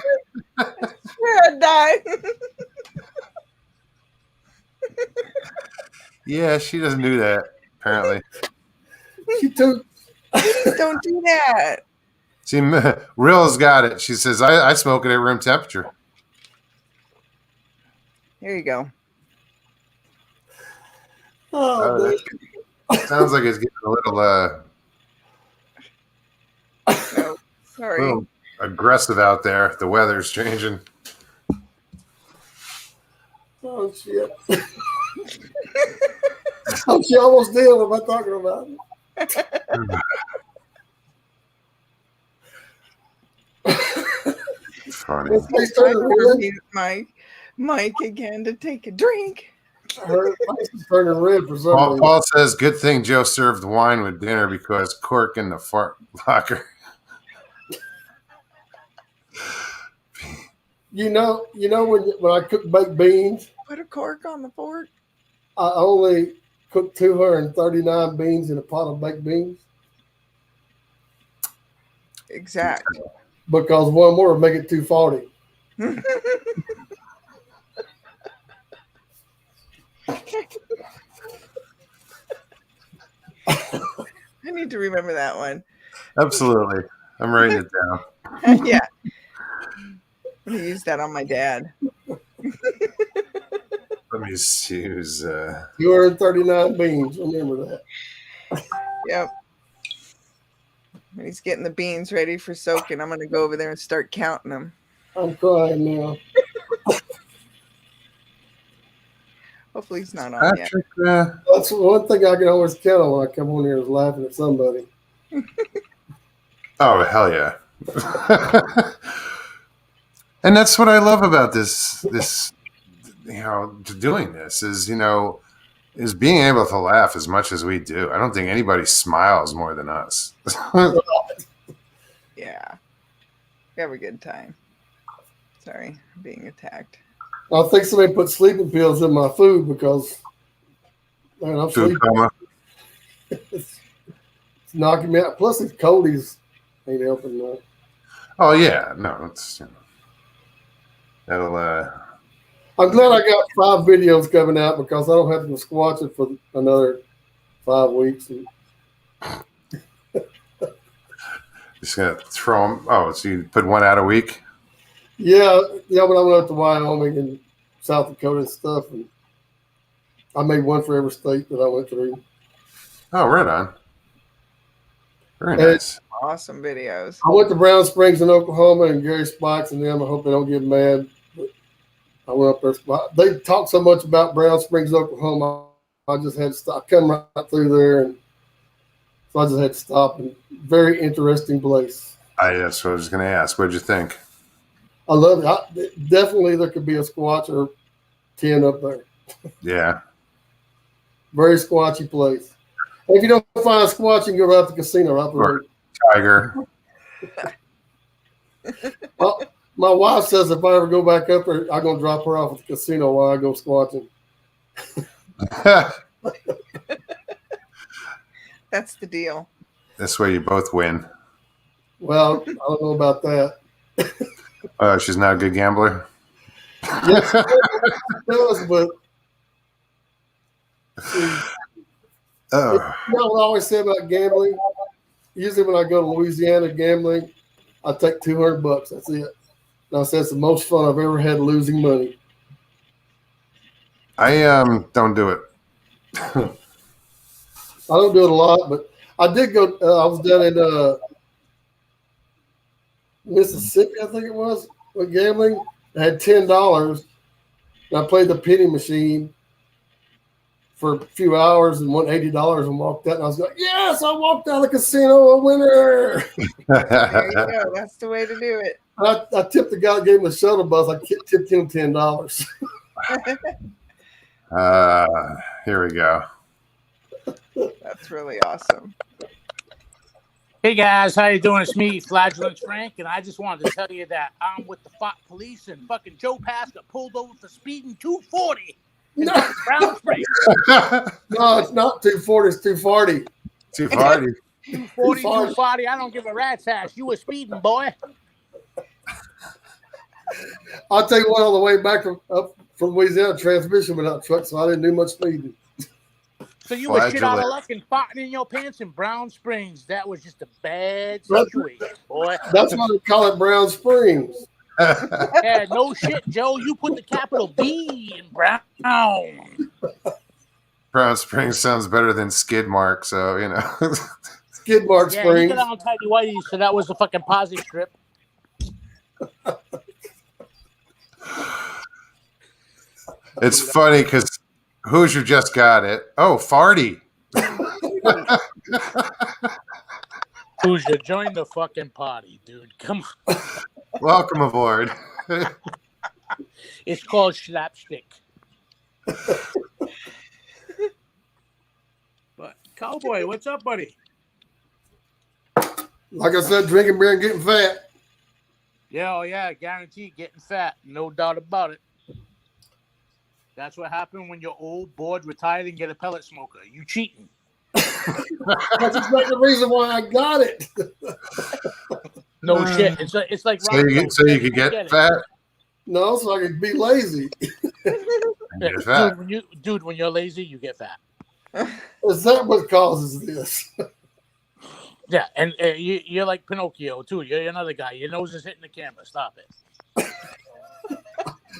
I swear I'd die. Yeah, she doesn't do that, apparently. She took. Please don't do that. See, Rill's got it. She says, I smoke it at room temperature. Here you go. Oh, Sounds like it's getting a little, No, sorry. little aggressive out there. The weather's changing. oh shit. Oh, she almost did. What am I talking about? Funny. His face I turning never red. mute my mic again to take a drink. Her face is turning red for some reason. Paul says, good thing Joe served wine with dinner because cork in the fart locker. You know when I cook baked beans, Put a cork on the fork. I only cook 239 beans in a pot of baked beans Exact. because one more would make it 240. I need to remember that one. Absolutely. I'm writing it down. Yeah. I'm going to use that on my dad. Let me see who's 239 beans. Remember that. Yep. When he's getting the beans ready for soaking, I'm going to go over there and start counting them. I'm crying now. Hopefully he's not on yet. Patrick. That's one thing I can always count on when I come on here is laughing at somebody. Oh, hell yeah. And that's what I love about this, doing this is being able to laugh as much as we do. I don't think anybody smiles more than us. Yeah. We have a good time. Sorry, I'm being attacked. I think somebody put sleeping pills in my food because, man, I'm Food sleeping. coma. It's knocking me out. Plus, it's coldies ain't helping. Oh yeah, no, it's that'll I'm glad I got 5 videos coming out because I don't have to squatch it for another 5 weeks. And just gonna throw them. Oh, so you put one out a week? yeah, when I went up to Wyoming and South Dakota and stuff, and I made one for every state that I went through. Oh, right on. Very And nice. Awesome videos. I went to Brown Springs in Oklahoma and Gary Spikes and them. I hope they don't get mad. But I went up there. They talk so much about Brown Springs, Oklahoma. I just had to stop. I come right through there, and so I just had to stop. And very interesting place. That's what I was going to ask. What did you think? I love it. Definitely, there could be a squatch or 10 up there. Yeah. Very squatchy place. And if you don't find a squatch, you can go right to the casino right there. Tiger. Well, my wife says if I ever go back up there, I'm going to drop her off at the casino while I go squatching. That's the deal. This way you both win. Well, I don't know about that. She's not a good gambler. Yes, it does, but Oh. you know what I always say about gambling? Usually when I go to Louisiana gambling, I take $200. That's it. And I say it's the most fun I've ever had losing money. I don't do it. I don't do it a lot, but I did go. I was down in Mississippi, I think it was, with gambling. I had $10, and I played the penny machine for a few hours and won $80 and walked out. And I was like, yes, I walked out of the casino a winner. There you go. That's the way to do it. I tipped the guy that gave him the shuttle bus. I tipped him $10. Here we go. That's really awesome. Hey guys, how you doing? It's me, Flatulence Frank, and I just wanted to tell you that I'm with the police and fucking Joe Pass got pulled over for speeding 240 in No. Brown Springs. No, it's not 240. It's 240. 240. 240, 240. I don't give a rat's ass. You were speeding, boy. I'll tell you what, on the way back up from Louisiana, transmission without truck, so I didn't do much speeding. So you were shit out of luck and farting in your pants in Brown Springs. That was just a bad situation, boy. That's why they call it Brown Springs. Yeah, no shit, Joe. You put the capital B in Brown. Brown Springs sounds better than Skid Mark, so Skid Mark Yeah, Springs. he got on Tidy Whitey, so that was the fucking posse strip. It's funny because Hoosier just got it. Oh, farty. Hoosier, join the fucking party, dude. Come on. Welcome aboard. It's called slapstick. But Cowboy, what's up, buddy? Like I said, drinking beer and getting fat. Yeah, oh yeah, guaranteed getting fat. No doubt about it. That's what happened when you're old, bored, retired, and get a pellet smoker. You cheating. That's exactly the reason why I got it. No shit. It's like so you could get fat. No, so I could be lazy. Get fat. Dude, when you're lazy, you get fat. Is that what causes this? Yeah, and you're like Pinocchio too. You're another guy. Your nose is hitting the camera. Stop it.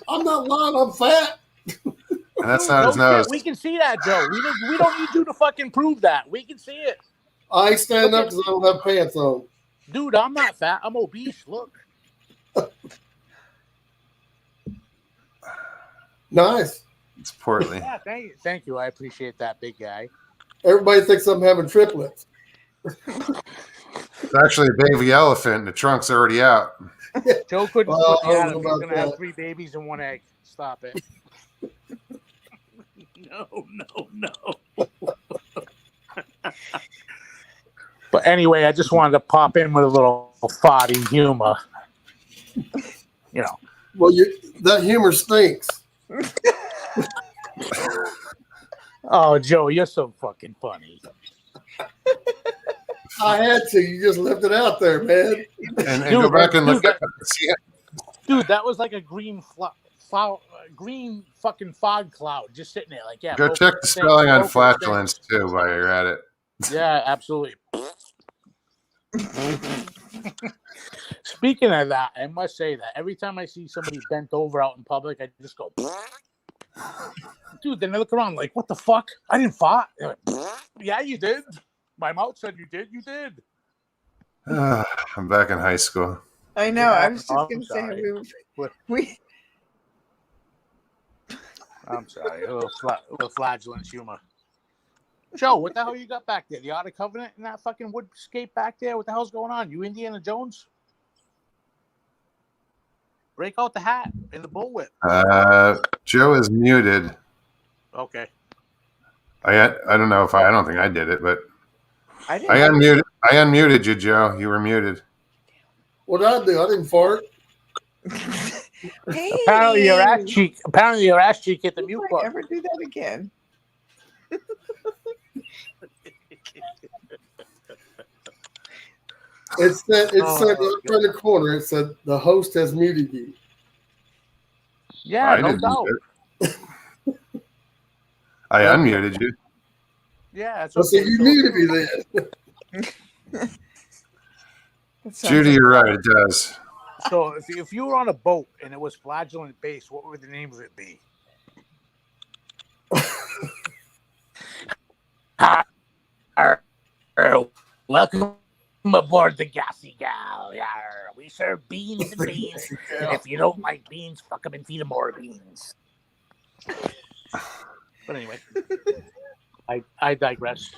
I'm not lying. I'm fat. And that's not his nose. We can see that, Joe. We don't need you to fucking prove that. We can see it. I ain't standing up because I don't have pants on. Dude, I'm not fat. I'm obese. Look. Nice. It's portly. Yeah, thank you. I appreciate that, big guy. Everybody thinks I'm having triplets. It's actually a baby elephant. The trunk's already out. Joe couldn't Well, put I don't Adam. know He's about gonna have that. 3 babies and 1 egg. Stop it. No. But anyway, I just wanted to pop in with a little farting humor. You know. Well, that humor stinks. Oh, Joe, you're so fucking funny. I had to. You just left it out there, man. And go back and look at see it. Dude, that was like a green green fucking fog cloud just sitting there. Like, yeah. Go check the spelling on flatulence too while you're at it. Yeah, absolutely. Speaking of that, I must say that every time I see somebody bent over out in public, I just go, dude. Then I look around like, what the fuck? I didn't fart. Like, yeah, you did. My mouth said you did. You did. I'm back in high school. I know. Yeah, I was just I'm going to say sorry. we I'm sorry. A little flatulence humor. Joe, what the hell you got back there? The Art of Covenant and that fucking woodscape back there? What the hell's going on? You Indiana Jones? Break out the hat and the bullwhip. Joe is muted. Okay. I don't know if I don't think I did it, but I I didn't. unmuted you, Joe. You were muted. What did I do? I didn't fart. Hey, Apparently your ass cheek hit the mute Don't button. ever do that again. It said Oh, up in the corner. It said the host has muted you. Yeah, I no didn't doubt. do it. I unmuted you. Yeah, that's So okay. you muted me then. That sounds Judy, like- you're right. It does. So if you were on a boat and it was flagellant based, what would the name of it be? Welcome aboard the Gassy Gal. Yarr. We serve beans and beans. And if you don't like beans, fuck them and feed them more beans. But anyway, I digress.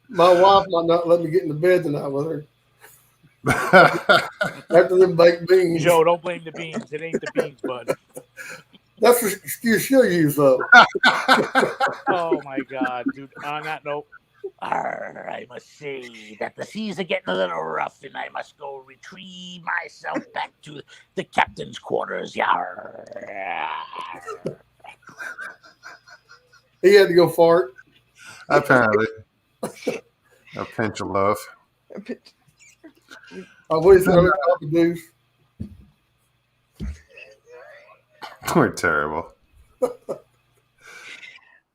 My wife might not let me get into bed tonight with her after them baked beans. Joe, don't blame the beans. It ain't the beans, bud. That's the excuse she'll use, though. Oh my God, dude. On that note, I must say that the seas are getting a little rough, and I must go retrieve myself back to the captain's quarters. Yarr. He had to go fart. Apparently. A pinch of love. What is that? Coffee deuce? We're terrible.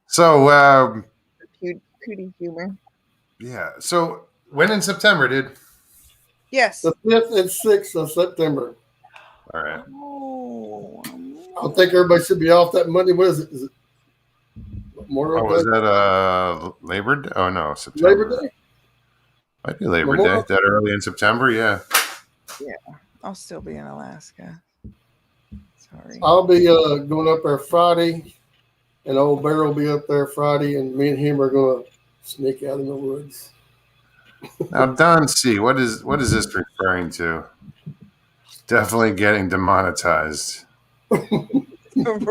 So, Cootie humor. yeah. So, when in September, dude? Yes. The 5th and 6th of September. All right. Oh, I think everybody should be off that Monday. What is it? Is it Memorial Oh, Day? was that Labor Day? Oh, no, September. Labor Day? Might be Labor Memorial? Day. That early in September, yeah. I'll still be in Alaska. Sorry. I'll be going up there Friday, and old Bear will be up there Friday, and me and him are going to sneak out in the woods. Now, Don C., what is this referring to? Definitely getting demonetized. No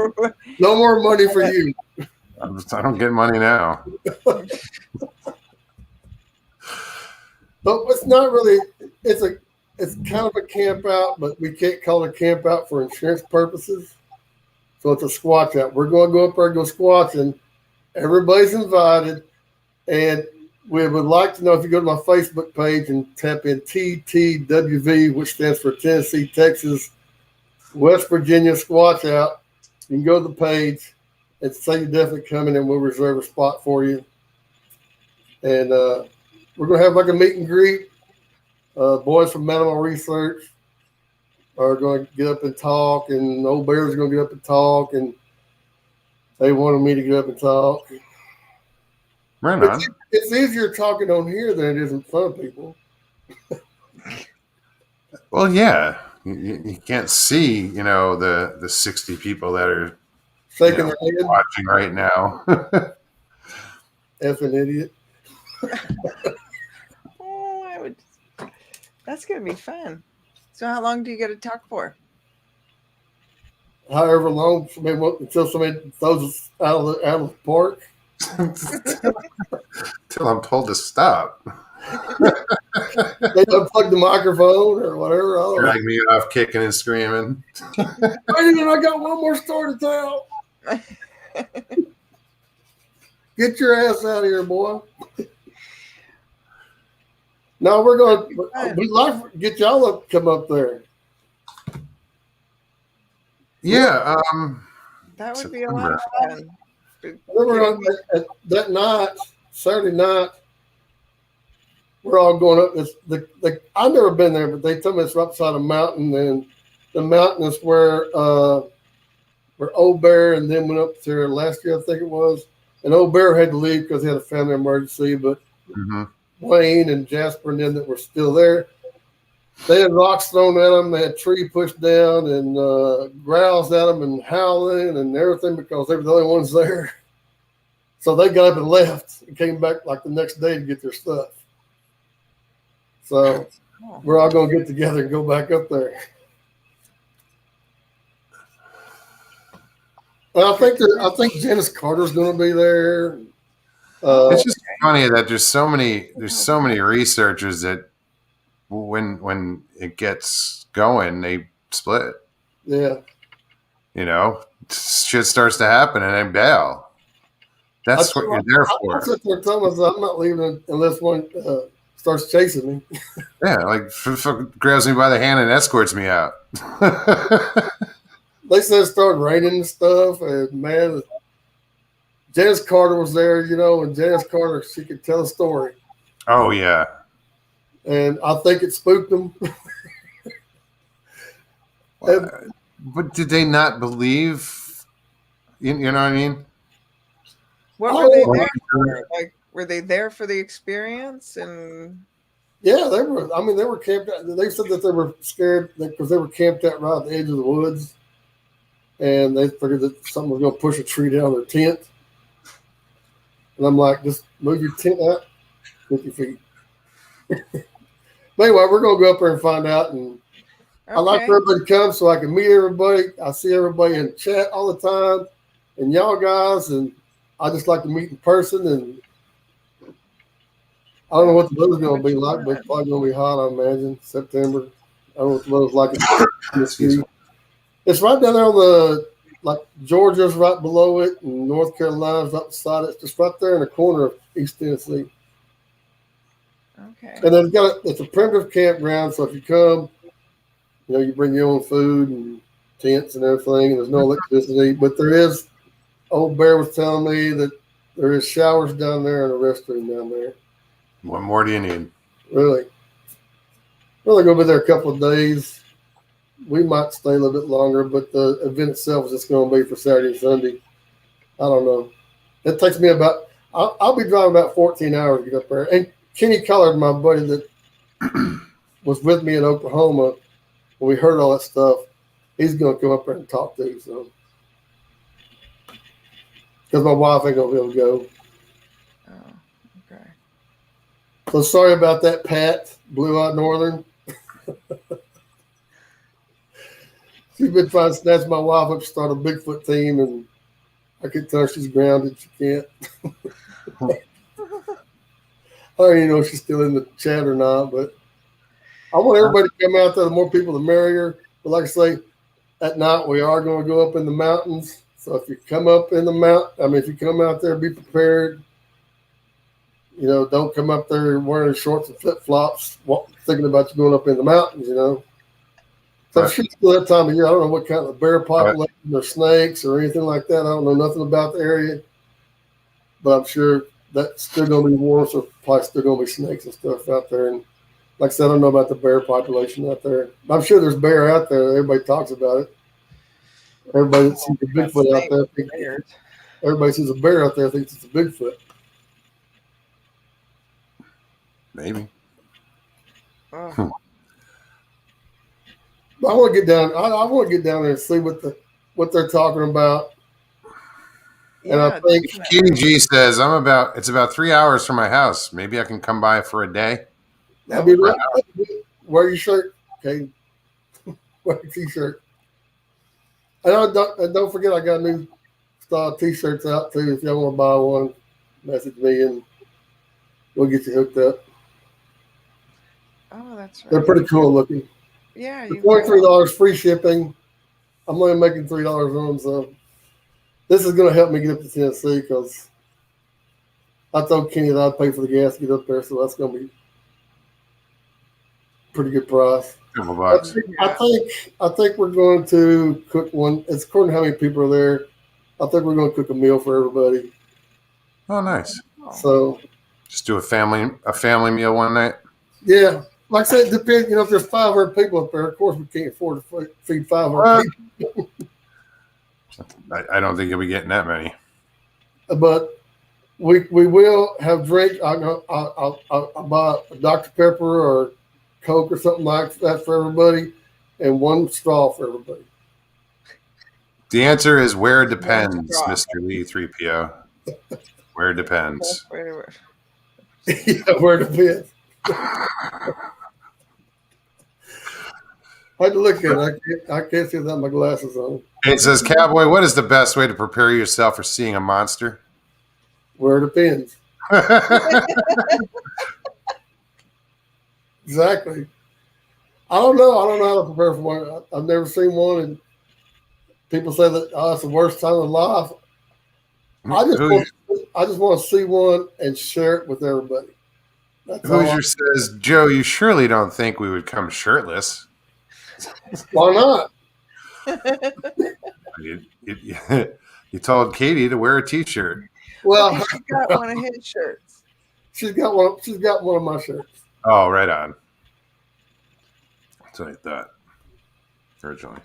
more money for you. I don't get money now. But it's not really. It's kind of a camp out, but we can't call it a camp out for insurance purposes. So it's a squatch out. We're going to go up there and go squatching. Everybody's invited, and we would like to know if you go to my Facebook page and tap in TTWV, which stands for Tennessee, Texas, West Virginia Squatch Out. You can go to the page and say you're definitely coming, and we'll reserve a spot for you. And we're going to have like a meet and greet. Boys from Animal Research are going to get up and talk, and Old Bear's going to get up and talk, and they wanted me to get up and talk. Right on. It's easier talking on here than it is in front of people. Well, yeah. You can't see, the 60 people that are Shaking their head watching right now. as an idiot. Oh, I would. That's gonna be fun. So how long do you get to talk for? However long until somebody throws us out of the park. Till I'm told to stop. They unplug the microphone or whatever. I don't know. Drag me off kicking and screaming. Wait a minute, I got one more story to tell. Get your ass out of here, boy. No, we'd like to get y'all up, come up there. Yeah. That would be a lot of fun. That night, Saturday night, we're all going up. I've never been there, but they told me it's right beside a mountain, and the mountain is where Old Bear and then went up there last year, I think it was. And Old Bear had to leave because he had a family emergency, but Wayne and Jasper and them that were still there, they had rocks thrown at them, they had tree pushed down and growls at them and howling and everything because they were the only ones there. So they got up and left and came back like the next day to get their stuff. So we're all going to get together and go back up there. And I think Janice Carter's going to be there. It's just funny that there's so many researchers that when it gets going, they split. Yeah. You know, shit starts to happen and they bail. That's what you're there for. I'm not leaving unless one starts chasing me. Yeah, like grabs me by the hand and escorts me out. They said it started raining and stuff, and man, Janice Carter was there, and Janice Carter, she could tell a story. Oh yeah. And I think it spooked them. But did they not believe? You know what I mean? What were they there for? Like, were they there for the experience? And yeah, they were. I mean, they were camped out. They said that they were scared because they were camped out right at the edge of the woods, and they figured that something was going to push a tree down their tent. And I'm like, just move your tent out 50 feet. But anyway, we're going to go up there and find out. And I like for everybody to come so I can meet everybody. I see everybody in chat all the time, and y'all guys, and I just like to meet in person. And I don't know what the weather's going to be like, but it's probably going to be hot, I imagine, September. I don't know what the weather's like in this city. It's right down there on Georgia's right below it, and North Carolina's right beside it. It's just right there in the corner of East Tennessee. Okay. And then it's a primitive campground, so if you come, you bring your own food and tents and everything, and there's no electricity. But there is, Old Bear was telling me that there is showers down there and a restroom down there. What more do you need? Really? We're only going to be there a couple of days. We might stay a little bit longer, but the event itself is just going to be for Saturday and Sunday. I don't know. It takes me I'll be driving about 14 hours to get up there. And Kenny Collard, my buddy that was with me in Oklahoma when we heard all that stuff, he's going to come up there and talk to you. So, because my wife ain't going to be able to go. Oh, okay. So sorry about that, Pat, Blue Eyed Northern. She's been trying to snatch my wife up to start a Bigfoot team, and I can tell her she's grounded. She can't. I don't even know if she's still in the chat or not, but I want everybody to come out there. The more people, the merrier. But like I say, at night we are going to go up in the mountains. So if you come up in the if you come out there, be prepared. Don't come up there wearing shorts and flip flops, thinking about you going up in the mountains. So it's still that time of year. I don't know what kind of bear population or snakes or anything like that. I don't know nothing about the area, but I'm sure that's still going to be warm, so probably still going to be snakes and stuff out there. And like I said, I don't know about the bear population out there. I'm sure there's bear out there. Everybody talks about it. Everybody that sees a Bigfoot out there, everybody sees a bear out there thinks it's a Bigfoot. Maybe. Oh. I want to get down. I want to get down there and see what they're talking about. And I think Kenny G says it's about 3 hours from my house. Maybe I can come by for a day. That'd be right. wear your shirt. Okay, wear your t-shirt. And don't forget, I got new style t-shirts out too. If y'all want to buy one, message me and we'll get you hooked up. Oh, that's right. They're pretty cool looking. Yeah, For you $23 free shipping. I'm only making $3 on them, so this is going to help me get up to Tennessee because I told Kenny that I'd pay for the gas to get up there, so that's going to be a pretty good price. Couple bucks. I think we're going to cook one. It's according to how many people are there. I think we're going to cook a meal for everybody. Oh, nice. So just do a family meal one night. Yeah, like I said, it depends. If there's 500 people up there, of course we can't afford to feed 500 people. I don't think you'll be getting that many. But we will have drinks. I'll buy a Dr. Pepper or Coke or something like that for everybody, and one straw for everybody. The answer is where it depends, Mr. Lee 3PO. Where it depends. Yeah, where it depends. I had to look at it. I can't see without my glasses on. It says, Cowboy, what is the best way to prepare yourself for seeing a monster? Where it depends. Exactly. I don't know. I don't know how to prepare for one. I've never seen one, and people say that it's the worst time of life. I just want to see one and share it with everybody. Hoosier says, Joe, you surely don't think we would come shirtless. Why not? You told Katie to wear a t-shirt. Well, she got one of his shirts. She's got one of my shirts. Oh, right on. That's what I thought originally.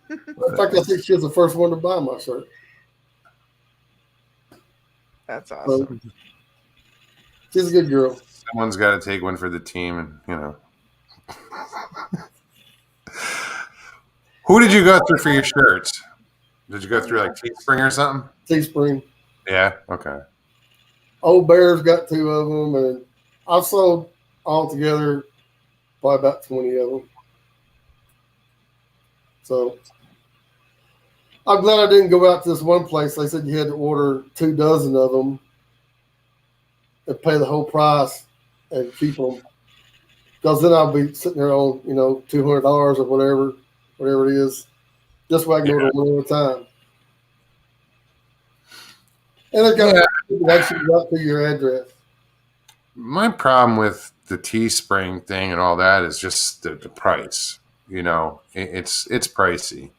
In fact, I think she was the first one to buy my shirt. That's awesome. So, she's a good girl. Someone's got to take one for the team, and Who did you go through for your shirts? Did you go through like Teespring or something? Teespring. Yeah. Okay. Old Bear's got 2 of them, and I've sold altogether probably about 20 of them. So I'm glad I didn't go out to this one place. They said you had to order 2 dozen of them and pay the whole price and keep them. Because then I'll be sitting there on, $200 or whatever it is. Just so I can order one at a time. And it got actually got to your address. My problem with the Teespring thing and all that is just the price. It's pricey.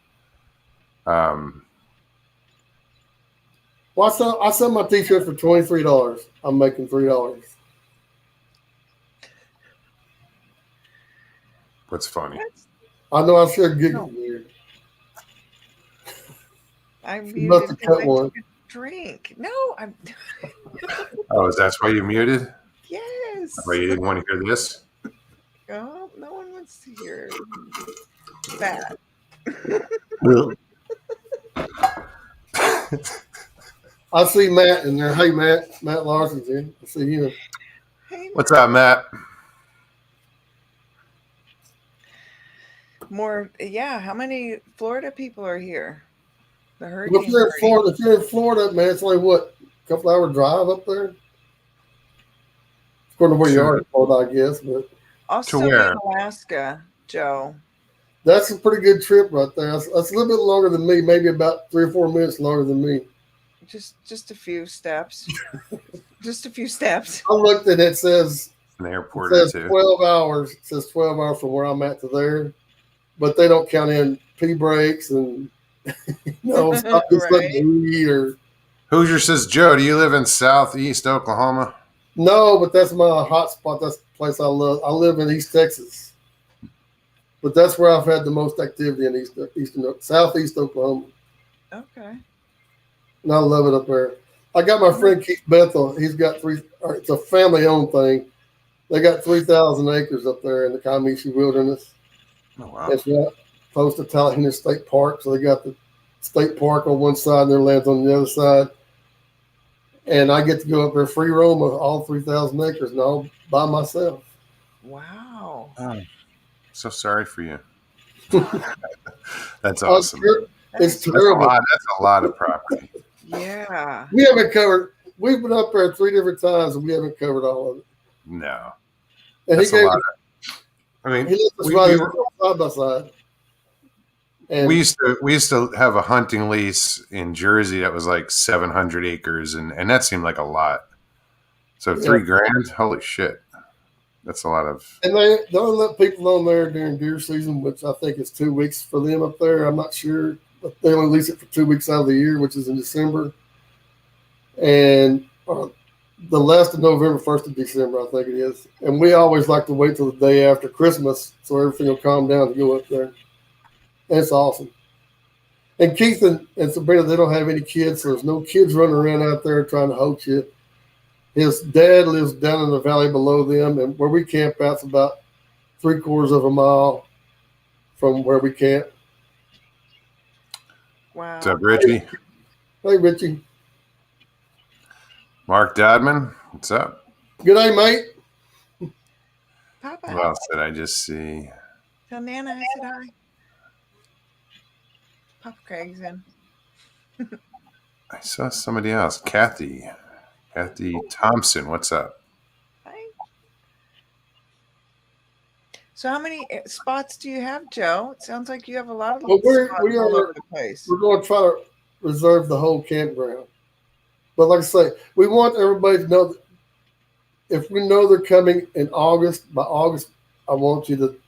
Well, I sell my t-shirt for $23. I'm making $3. What's funny? I know I should giggle weird. I'm You must have cut one. Drink. No, I'm. Oh, that's why you muted? Yes. Why you didn't want to hear this? Oh, no one wants to hear that. I see Matt in there. Hey, Matt. Matt Larson's in. I see him. Hey, What's up, Matt? more. Yeah. How many Florida people are here? The Well, hurricane. if you're in Florida, man, it's only what, a couple hour drive up there? According to where you are in Florida, I guess. But I'll still be in Alaska, Joe. That's a pretty good trip right there. That's a little bit longer than me, maybe about 3 or 4 minutes longer than me. Just a few steps. Just a few steps. I looked at it, says an airport it says or 2. 12 hours. It says 12 hours from where I'm at to there. But they don't count in pee breaks and stop to eat or. Hoosier says, Joe, do you live in southeast Oklahoma? No, but that's my hot spot. That's the place I love. I live in East Texas. But that's where I've had the most activity in southeast Oklahoma. Okay. And I love it up there. I got my friend Keith Bethel. He's got it's a family-owned thing. They got 3,000 acres up there in the Comanche Wilderness. Oh, wow. It's right close to Tallahassee State Park. So they got the state park on one side and their land's on the other side. And I get to go up there free roam with all 3,000 acres and all by myself. Wow. Oh, so sorry for you. That's Oh, awesome. That it's is- terrible. That's a lot of property. yeah. We haven't covered. We've been up there 3 different times, and we haven't covered all of it. No, And that's he a gave. lot. I mean, He let us we, ride we it were side by side. And we used to have a hunting lease in Jersey that was like 700 acres, and that seemed like a lot. So yeah, $3,000, holy shit, that's a lot of. and they only let people on there during deer season, which I think is 2 weeks for them up there. I'm not sure, but they only lease it for 2 weeks out of the year, which is in December, and the last of November, 1st of December, I think it is. And we always like to wait till the day after Christmas so everything will calm down to go up there. And it's awesome. And Keith and Sabrina, they don't have any kids, so there's no kids running around out there trying to hoax you. His dad lives down in the valley below them, and where we camp out's about 3/4 of a mile from where we camp. Wow. What's up, Richie? Hey, Richie. Mark Dodman, what's up? Good day, mate. Papa. What else did I just see? Tell Nana I said hi. Papa Craig's in. I saw somebody else. Kathy Thompson, what's up? Hi. So how many spots do you have, Joe? It sounds like you have a lot of Well, spots we all are over the place. we're going to try to reserve the whole campground. But like I say, we want everybody to know that if we know they're coming in August, by August, I want you to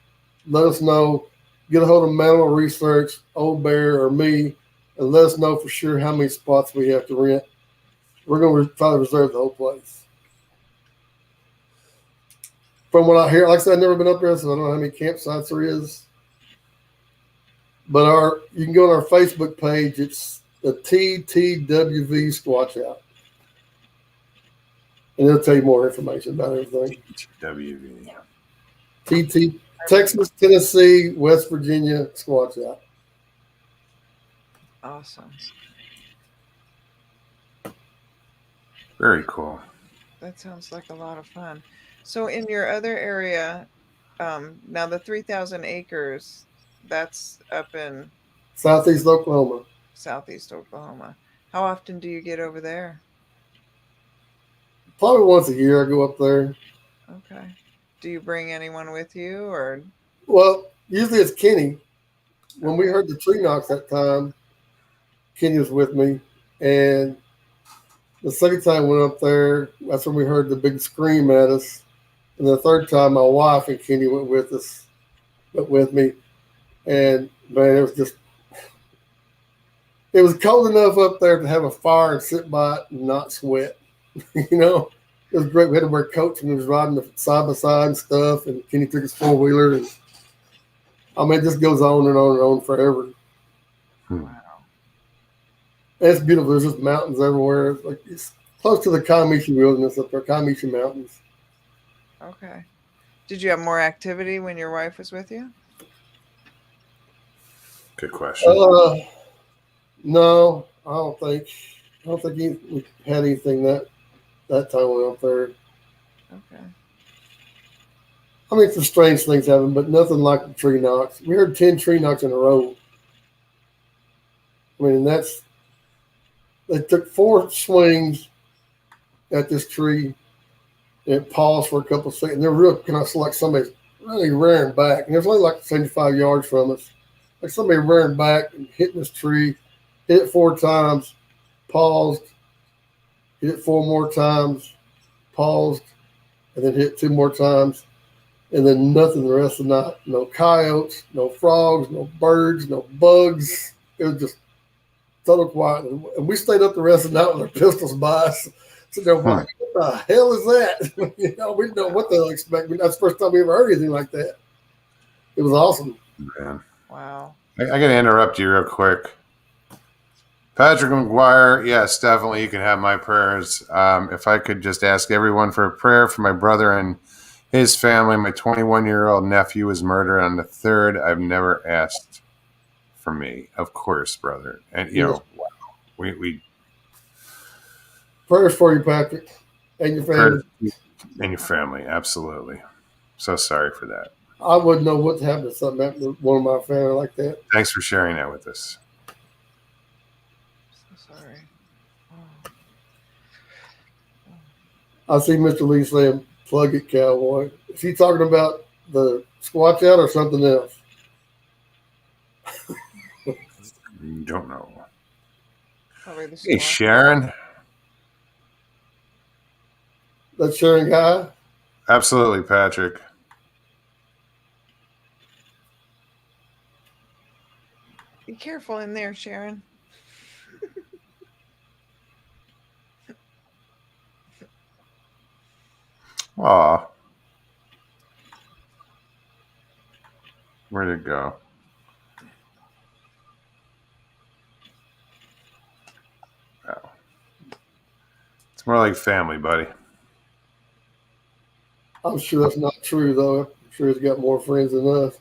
let us know. Get a hold of Mental Research, Old Bear, or me, and let us know for sure how many spots we have to rent. We're going to try to reserve the whole place. From what I hear, like I said, I've never been up there, so I don't know how many campsites there is. But you can go on our Facebook page. It's the TTWV Squatch Out. And it'll tell you more information about everything. WV. TT, Texas, Tennessee, West Virginia, Squatch Out. Awesome. Very cool. That sounds like a lot of fun. So in your other area, now the 3,000 acres, that's up in Southeast Oklahoma. southeast Oklahoma. How often do you get over there? Probably once a year I go up there. Okay. Do you bring anyone with you or? Well, usually it's Kenny. When we heard the tree knocks that time, Kenny was with me. And the second time we went up there, that's when we heard the big scream at us. And the third time, my wife and Kenny went with me. And man, it was cold enough up there to have a fire and sit by it and not sweat. You know, it was great. We had to wear coats when we was riding the side by side and stuff. And Kenny took his 4-wheeler. And I mean, it just goes on and on and on forever. Hmm. And it's beautiful. There's just mountains everywhere. It's close to the Comanche Wilderness up there, Comanche Mountains. Okay. Did you have more activity when your wife was with you? Good question. No, I don't think we had anything that time we went up there. Okay. I mean, some strange things happen, but nothing like the tree knocks. We heard 10 tree knocks in a row. I mean, they took 4 swings at this tree and it paused for a couple of seconds. They're real kind of like somebody's really rearing back. And it was only like 75 yards from us. Like somebody rearing back and hitting this tree, hit it 4 times, paused, hit it 4 more times, paused, and then hit 2 more times. And then nothing the rest of the night. No coyotes, no frogs, no birds, no bugs. It was just total quiet. And we stayed up the rest of the night with our pistols by us. So they're like, what the hell is that? You know, we didn't know what to expect. That's the first time we ever heard anything like that. It was awesome. Man. Wow. I got to interrupt you real quick. Patrick McGuire, yes, definitely you can have my prayers. If I could just ask everyone for a prayer for my brother and his family. My 21-year-old nephew was murdered on the 3rd. I've never asked for me. Of course, brother. And, you know, we Prayers for you, Patrick, and your family. and your family, absolutely. So sorry for that. I wouldn't know what's happened if something happened to one of my family like that. Thanks for sharing that with us. So sorry. Oh. I see Mr. Lee saying, "Plug it, cowboy." Is he talking about the Squatch Out or something else? You don't know. Probably the Hey, squash. Sharon. That Sharon guy. Absolutely, Patrick. Be careful in there, Sharon. Aw. Where'd it go? Oh. It's more like family, buddy. I'm sure that's not true, though. I'm sure he's got more friends than us.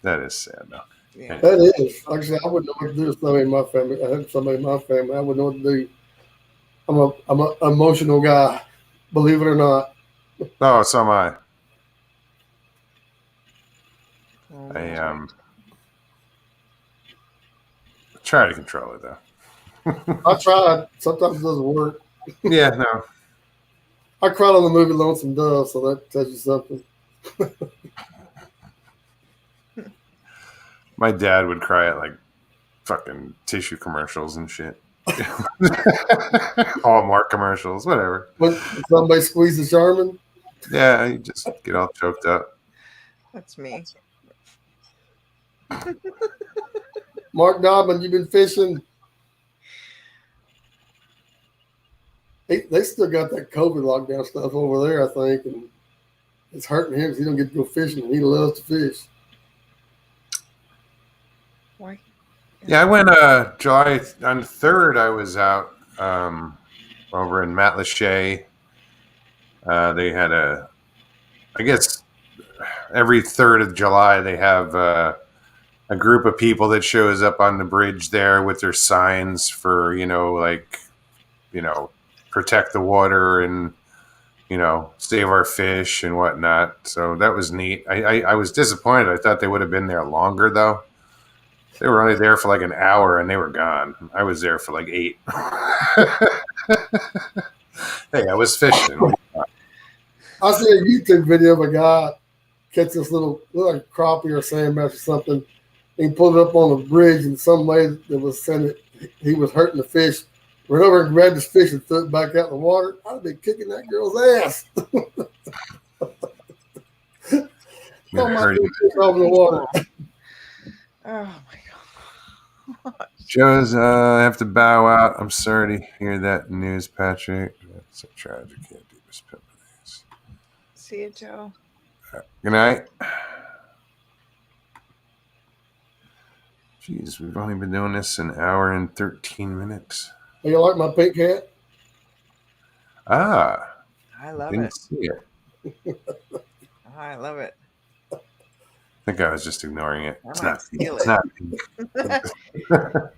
That is sad, though. Yeah. That is. Like I said, I wouldn't know what to do with somebody in my family. I had somebody in my family. I wouldn't know what to do. I'm an emotional guy, believe it or not. Oh, so am I. Oh, I my. try to control it, though. I tried. Sometimes it doesn't work. Yeah, no. I cried on the movie Lonesome Dove, so that tells you something. My dad would cry at like fucking tissue commercials and shit. Hallmark commercials, whatever. When somebody squeezes Sherman, Yeah, you just get all choked up. That's me. Mark Dobbin, you've been fishing. They still got that COVID lockdown stuff over there, I think, and it's hurting him because he don't get to go fishing, and he loves to fish. Why? Yeah, I went July on the 3rd. I was out over in Matlacha. They had I guess every 3rd of July they have a group of people that shows up on the bridge there with their signs for protect the water and save our fish and whatnot. So that was neat. I was disappointed. I thought they would have been there longer though. They were only there for like an hour and they were gone. I was there for like 8. Hey, I was fishing. I see a YouTube video of a guy catch this little look like crappie or sand bass or something. He pulled it up on the bridge in some way that was saying that he was hurting the fish. Went over and grabbed his fish and threw it back out in the water. I'd have been kicking that girl's ass. Oh my fish over the water. Oh my god. Joe's, I have to bow out. I'm sorry to hear that news, Patrick. That's a tragic. Can't do this. See you, Joe. Good night. Jeez, we've only been doing this an hour and 13 minutes. Hey, you like my pink hat? Ah, I love didn't it. see it. I love it. I think I was just ignoring it. I It's might not. steal It's it. not.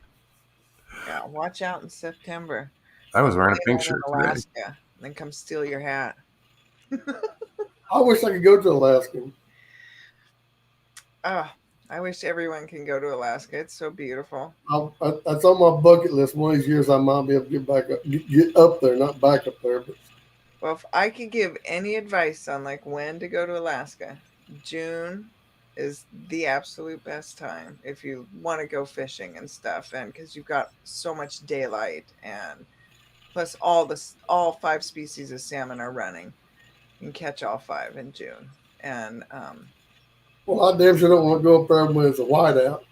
Yeah, watch out in September. I was wearing a Stay pink out in shirt today. Alaska, then come steal your hat. I wish I could go to Alaska. Oh, I wish everyone can go to Alaska. It's so beautiful. That's on my bucket list. One of these years, I might be able to get back up, get up there, not back up there. But Well, if I could give any advice on like when to go to Alaska, June is the absolute best time if you want to go fishing and stuff, and because you've got so much daylight, and plus all 5 species of salmon are running. You can catch all 5 in June, and well, I damn sure don't want to go up there when it's a whiteout.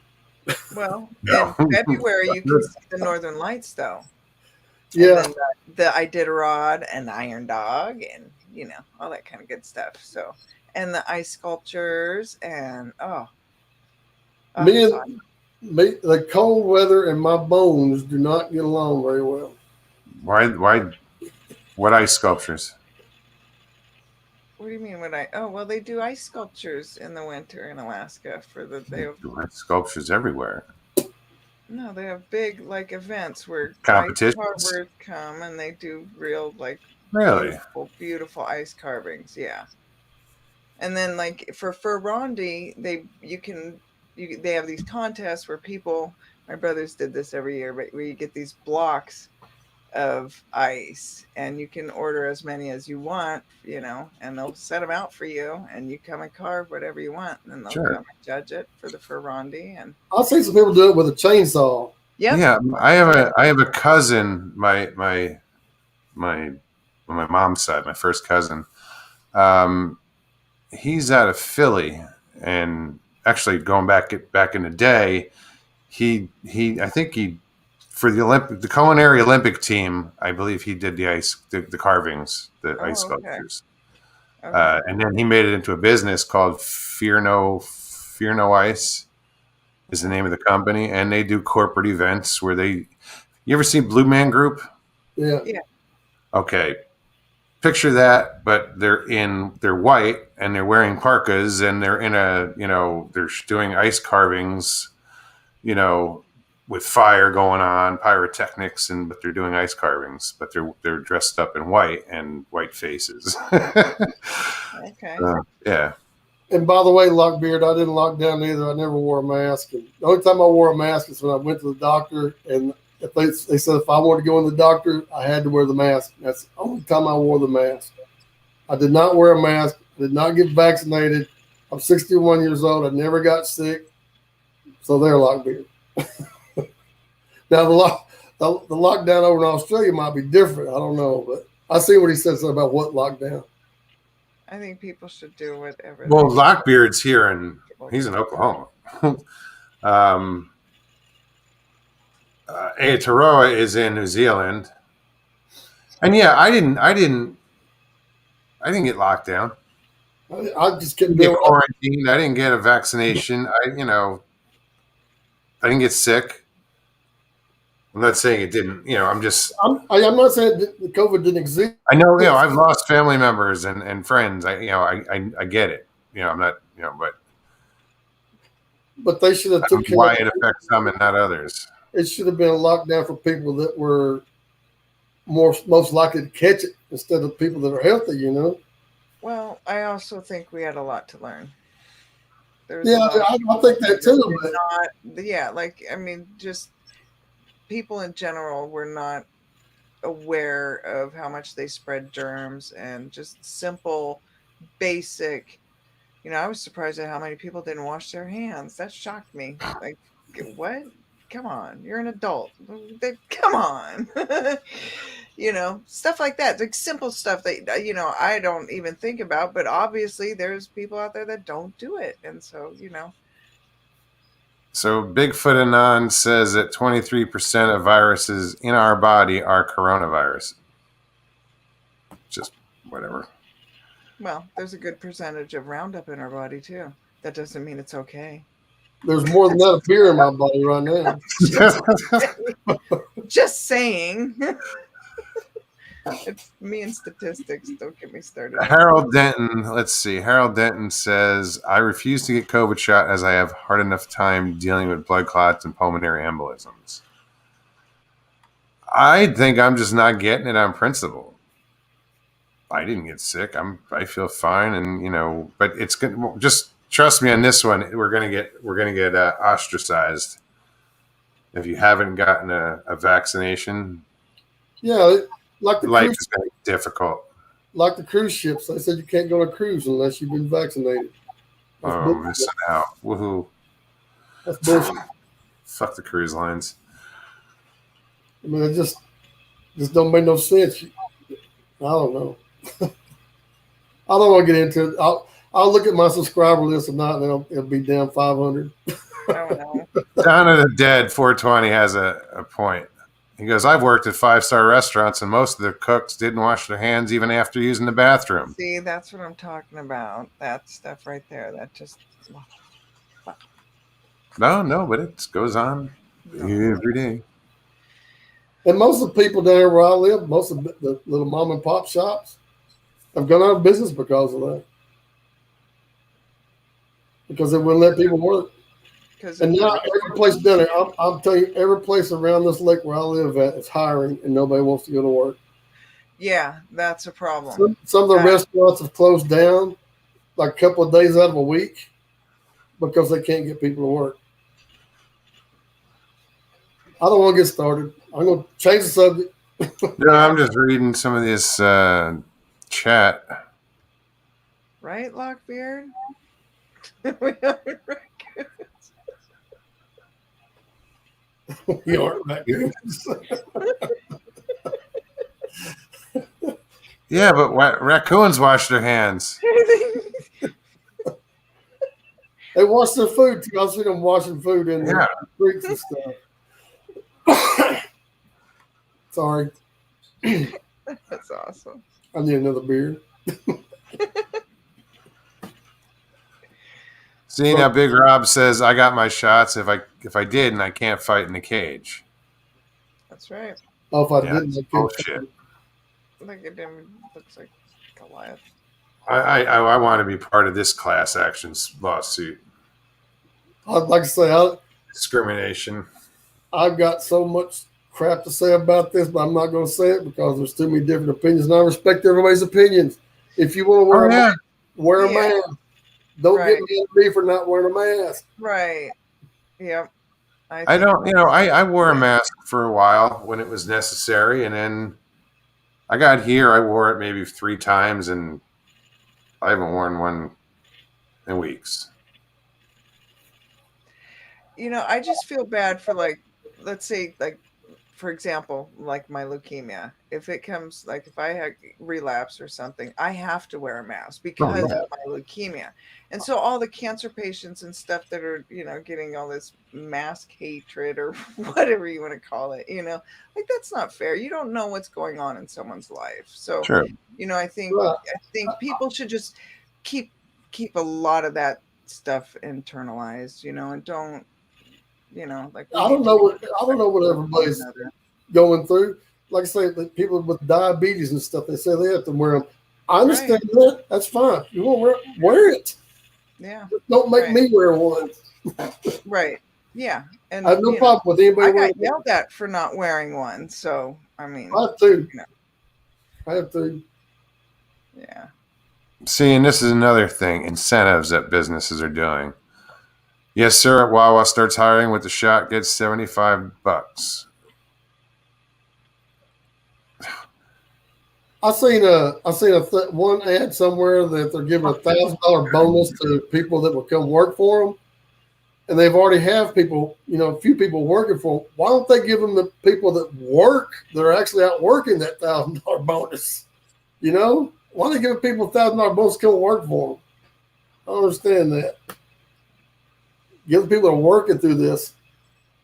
well, No. in February you can see the northern lights though. Yeah, And then the Iditarod and the Iron Dog and all that kind of good stuff. So, and the ice sculptures and me it's and me, the cold weather and my bones do not get along very well. Why? What ice sculptures? what do you mean when well, they do ice sculptures in the winter in Alaska for the they have, Sculptures everywhere. No, they have big like events where ice Competitions? carvers come and they do real like Really? beautiful ice carvings. Yeah. And then like for Ferrandi, they have these contests where people, my brothers did this every year, but where you get these blocks of ice and you can order as many as you want, and they'll set them out for you and you come and carve whatever you want and then they'll Sure. come and judge it for the Ferrandi. And I've seen some people do it with a chainsaw. yep. Yeah, I have a cousin, my mom's side, my first cousin. He's out of Philly, and actually going back in the day, he I think he for the culinary Olympic team, I believe he did the carvings, the Oh, ice okay. sculptures, Okay. and then he made it into a business called Fear No Ice is the name of the company, and they do corporate events where they. You ever see Blue Man Group? Yeah. Okay, picture that, but they're white and they're wearing parkas and they're in they're doing ice carvings, with fire going on, pyrotechnics, but they're doing ice carvings, but they're dressed up in white and white faces. Okay. Yeah. And by the way, Lockbeard, I didn't lock down either. I never wore a mask. And the only time I wore a mask is when I went to the doctor, and if they said if I wanted to go in the doctor, I had to wear the mask. That's the only time I wore the mask. I did not wear a mask. I did not get vaccinated. I'm 61 years old. I never got sick. So they're Lockbeard. Now the lockdown over in Australia might be different. I don't know, but I see what he says about what lockdown. I think people should do whatever. Well, Lockbeard's here, and he's in Oklahoma. Aotearoa is in New Zealand, and yeah, I didn't get locked down. I just couldn't Get do it. quarantined. I didn't get a vaccination. I didn't get sick. I'm not saying it didn't. I'm not saying that the COVID didn't exist. I know. I've lost family members and friends. I get it. I'm not. But they should have took care why it affects some and not others. It should have been a lockdown for people that were most likely to catch it instead of people that are healthy. Well, I also think we had a lot to learn. I think that too. Just people in general were not aware of how much they spread germs and just simple, basic. I was surprised at how many people didn't wash their hands. That shocked me. Like, what? Come on, you're an adult. Come on. Stuff like that. Like simple stuff that, I don't even think about, but obviously there's people out there that don't do it. And so, So Bigfoot Anon says that 23% of viruses in our body are coronavirus. Just whatever. Well, there's a good percentage of Roundup in our body too. That doesn't mean it's okay. There's more than that appear in my body right now. Just saying. It's me and statistics. Don't get me started. Harold Denton. Let's see. Harold Denton says, I refuse to get COVID shot as I have hard enough time dealing with blood clots and pulmonary embolisms. I think I'm just not getting it on principle. I didn't get sick. I feel fine, and but it's good. Just trust me on this one. We're gonna get ostracized if you haven't gotten a vaccination. Yeah, like life is going to be difficult. Like the cruise ships, they said you can't go on a cruise unless you've been vaccinated. Missing out. Woohoo! That's bullshit. Fuck the cruise lines. I mean, it just don't make no sense. I don't know. I don't want to get into it. I'll look at my subscriber list or not, and then it'll be down 500. Oh, no. Dawn of the Dead 420 has a point. He goes, I've worked at 5-star restaurants, and most of the cooks didn't wash their hands even after using the bathroom. See, that's what I'm talking about. That stuff right there. That just. No, but it goes on every day. And most of the people down here where I live, most of the little mom and pop shops, have gone out of business because of that. Because they wouldn't let people work. because And now every place down there, I'm telling you, every place around this lake where I live at is hiring, and nobody wants to go to work. yeah, that's a problem. Some of the That- restaurants have closed down like a couple of days out of a week because they can't get people to work. I don't want to get started. I'm going to change the subject. No, I'm just reading some of this chat. Right, Lockbeard? We are raccoons. We aren't raccoons. Yeah, but raccoons wash their hands. They wash their food too. I see them washing food in the Yeah. creeks and stuff. Sorry, That's awesome. I need another beer. See, now Big Rob says I got my shots. If I didn't, I can't fight in the cage. That's right. Oh, if I Yeah, didn't, I could. bullshit. Look at him. Looks like Goliath. I want to be part of this class action lawsuit. I'd like to say Discrimination. I've got so much crap to say about this, but I'm not going to say it because there's too many different opinions, and I respect everybody's opinions. If you want to wear a mask, wear a mask. Don't get mad at me for not wearing a mask. Right. Yep. I don't, I wore a mask for a while when it was necessary, and then I got here. I wore it maybe 3 times, and I haven't worn one in weeks. I just feel bad for, like, let's say, like, for example, like my leukemia. If it comes, like, if I had relapse or something, I have to wear a mask because of my leukemia. And so all the cancer patients and stuff that are, getting all this mask hatred or whatever you want to call it, like, that's not fair. You don't know what's going on in someone's life. So, Sure. I think people should just keep a lot of that stuff internalized, and don't, like, I don't know what everybody's going through. Like I say, the people with diabetes and stuff, they say they have to wear them. I understand that. That's fine. You want to wear it. Yeah. Just don't make me wear one. Right. Yeah. And I have no problem with anybody I wearing got yelled at for not wearing one. So, I mean, I have to. I have to. Yeah. See, and this is another thing, incentives that businesses are doing. Yes, sir, at Wawa starts hiring with the shot gets $75. I seen one ad somewhere that they're giving $1,000 bonus to people that will come work for them, and they've already have people, a few people working for them. Why don't they give them the people that work that are actually out working that $1,000 bonus? Why don't they give people $1,000 bonus to come work for them? I don't understand that. Give the people that are working through this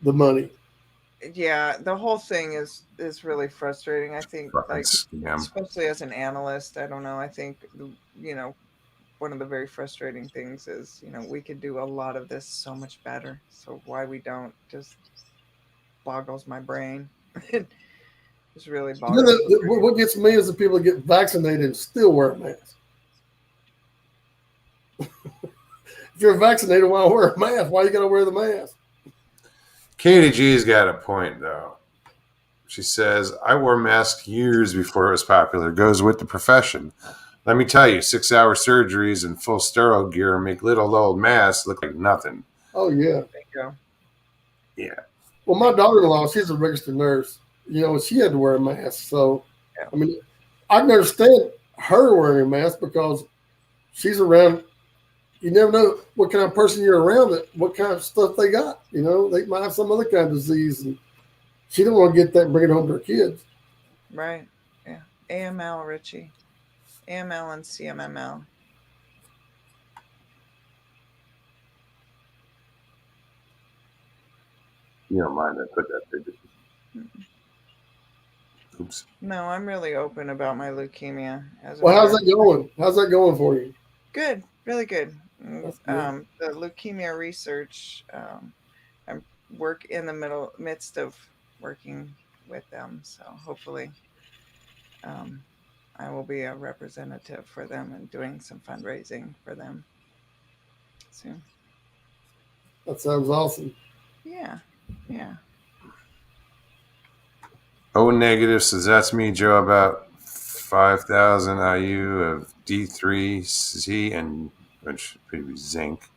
the money. Yeah, the whole thing is really frustrating. I think, like, Yeah. especially as an analyst, I don't know. I think, one of the very frustrating things is, we could do a lot of this so much better. So why we don't just boggles my brain. It's really boggles. What gets me is the people that get vaccinated and still wear a mask. If you're vaccinated, why wear a mask? Why you got to wear the mask? Katie G's got a point, though. She says, I wore masks years before it was popular. Goes with the profession. Let me tell you, 6-hour surgeries and full sterile gear make little old masks look like nothing. Oh, yeah. There you go. Yeah. Well, my daughter-in-law, she's a registered nurse. She had to wear a mask. So, I mean, I can understand her wearing a mask because she's around. You never know what kind of person you're around, what kind of stuff they got. They might have some other kind of disease, and she don't want to get that and bring it home to her kids. Right. Yeah. AML, Richie. AML and CMML. You don't mind I put that figure. Oops. No, I'm really open about my leukemia. Well, how's that going? How's that going for you? Good, really good. Good. The leukemia research, I'm in the midst of working with them. So hopefully, I will be a representative for them and doing some fundraising for them soon. That sounds awesome. Yeah. Yeah. O negative says that's me, Joe. About 5,000 IU of D3C and which maybe zinc.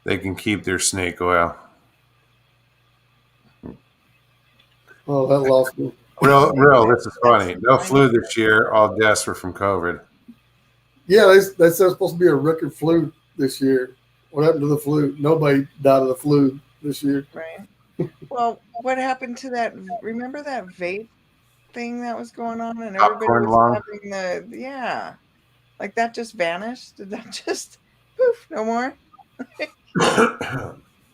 They can keep their snake oil. Oh, that lost me. Real. This is funny. No I flu know. this year. All deaths were from COVID. Yeah, they said it's supposed to be a record flu this year. What happened to the flu? Nobody died of the flu this year. Right. Well, what happened to that? Remember that vape thing that was going on, and everybody Popcorn was lung. having like that just vanished. Did that just poof? No more.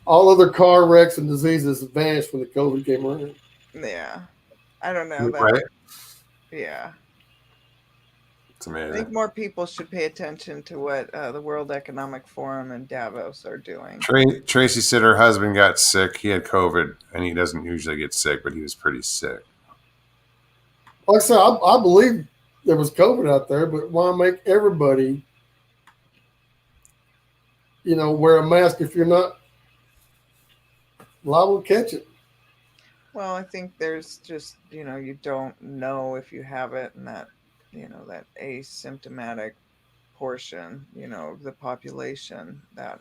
All other car wrecks and diseases vanished when the COVID came around. Yeah. I don't know that. Right? Yeah. It's I amazing. think more people should pay attention to what the World Economic Forum and Davos are doing. Tracy said her husband got sick. He had COVID, and he doesn't usually get sick, but he was pretty sick. Like I said, I believe there was COVID out there, but why make everybody, wear a mask if you're not liable to catch it? Well, I think there's just, you don't know if you have it, and that, that asymptomatic portion, of the population, that,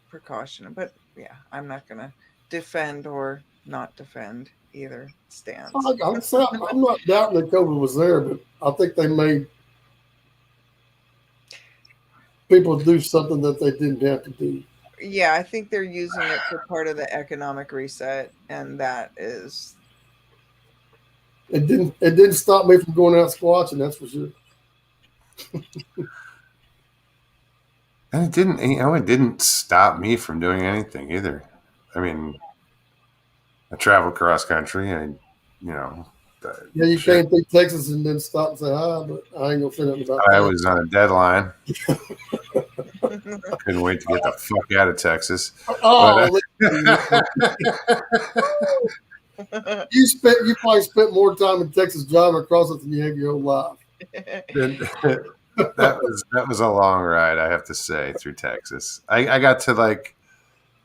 precaution. But yeah, I'm not going to defend or not defend either stance. I'm not doubting that COVID was there, but I think they made people do something that they didn't have to do. Yeah, I think they're using it for part of the economic reset, and that is. It didn't stop me from going out squatching, that's for sure. And it didn't stop me from doing anything either. I mean, I traveled cross country, and Yeah, you came through Texas and then stop and say hi, but I ain't gonna say nothing about that. I was on a deadline. Couldn't wait to get the fuck out of Texas. Oh, you probably spent more time in Texas driving across it than you have your whole life. That was a long ride, I have to say, through Texas. I got to like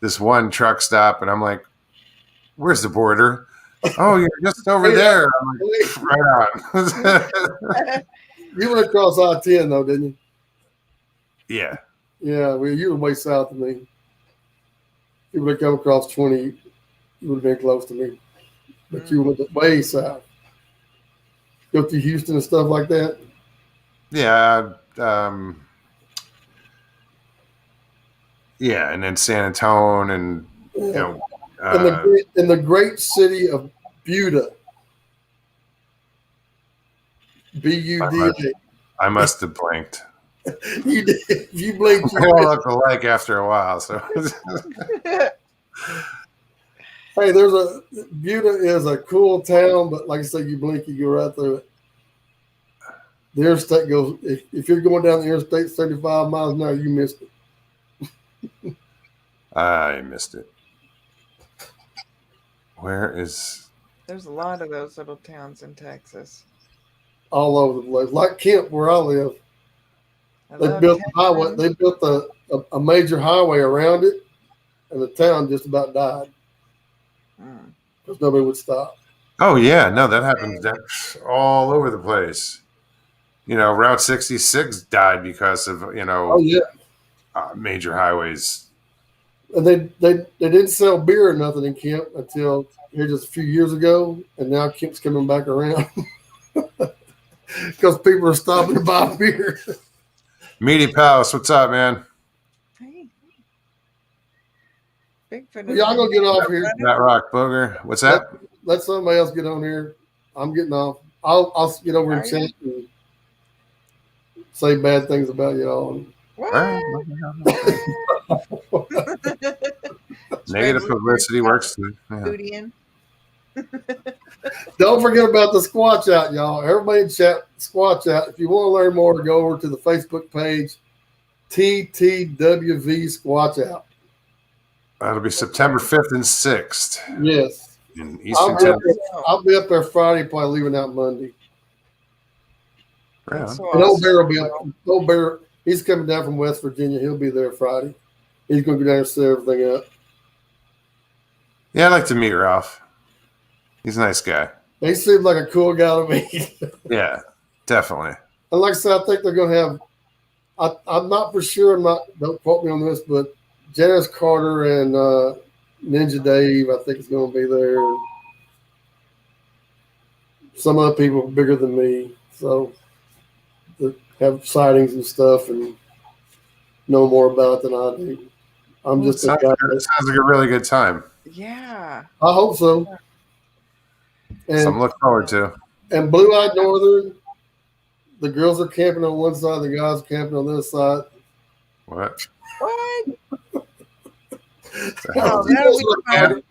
this one truck stop, and I'm like, "Where's the border?" "Oh, you're just over there." I'm like, "Right on." You went across I-10 though, didn't you? Yeah. Yeah, well, you were way south of me. If you would have come across 20, you would have been close to me. But you went way south. Go to Houston and stuff like that. Yeah. Yeah, and then San Antonio, and in the great city of Buda. Buda. I must have blinked. You did. You blinked. They all look alike after a while. So, hey, Buda is a cool town, but like I said, you blink, you go right through it. The interstate goes. If you're going down the interstate 35 miles an hour, you missed it. I missed it. Where is? There's a lot of those little towns in Texas. All over the place, like Kent, where I live. They built the highway. They built a major highway around it, and the town just about died because nobody would stop. Oh yeah, no, that happens. That's all over the place. Route 66 died because of Oh yeah, major highways. And they didn't sell beer or nothing in Kemp until here just a few years ago, and now Kemp's coming back around because people are stopping to buy beer. Meaty Palace, what's up, man? Hey. Bigfoot. Well, y'all gonna get off here. That rock booger. What's that? Let somebody else get on here. I'm getting off. I'll get over and chat and say bad things about y'all. Negative publicity works too. Yeah. Don't forget about the Squatch Out, y'all. Everybody in chat, Squatch Out. If you want to learn more, go over to the Facebook page, TTWV Squatch Out. That'll be September 5th and 6th. Yes. In Eastern Tennessee. I'll be up there Friday, probably leaving out Monday. Right. And Old Bear will be up. Old Bear, he's coming down from West Virginia. He'll be there Friday. He's going to go down and set everything up. Yeah, I'd like to meet Ralph. He's a nice guy. He seems like a cool guy to me. Yeah, definitely. And like I said, I think they're going to have. I'm not for sure. Don't quote me on this, but Janice Carter and Ninja Dave, I think, is going to be there. And some other people bigger than me, so that have sightings and stuff and know more about it than I do. I'm just a Sounds guy. like a really good time. Yeah. I hope so. Something to And look forward to. and Blue Eyed Northern, the girls are camping on one side, the guys are camping on the other side. What? What? The Oh, hell? that'll be fun.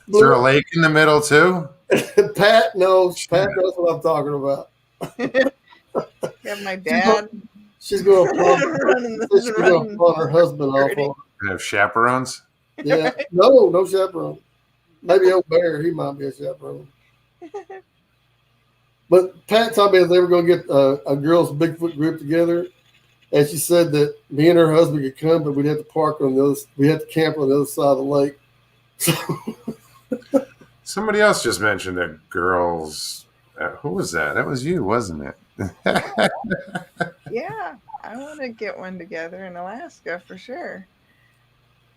Is there a lake in the middle too? Pat knows. Pat knows what I'm talking about. Got my dad. She's going to Running she's going to pawn her husband off on. They have chaperones. Yeah, no chaperone. Maybe old Bear, he might be a chaperone. But Pat told me they were going to get a girls' Bigfoot group together, and she said that me and her husband could come, but we'd have to park on the other. We had to camp on the other side of the lake. So, Somebody else just mentioned that girls. Who was that? That was you, wasn't it? Yeah, I want to get one together in Alaska for sure.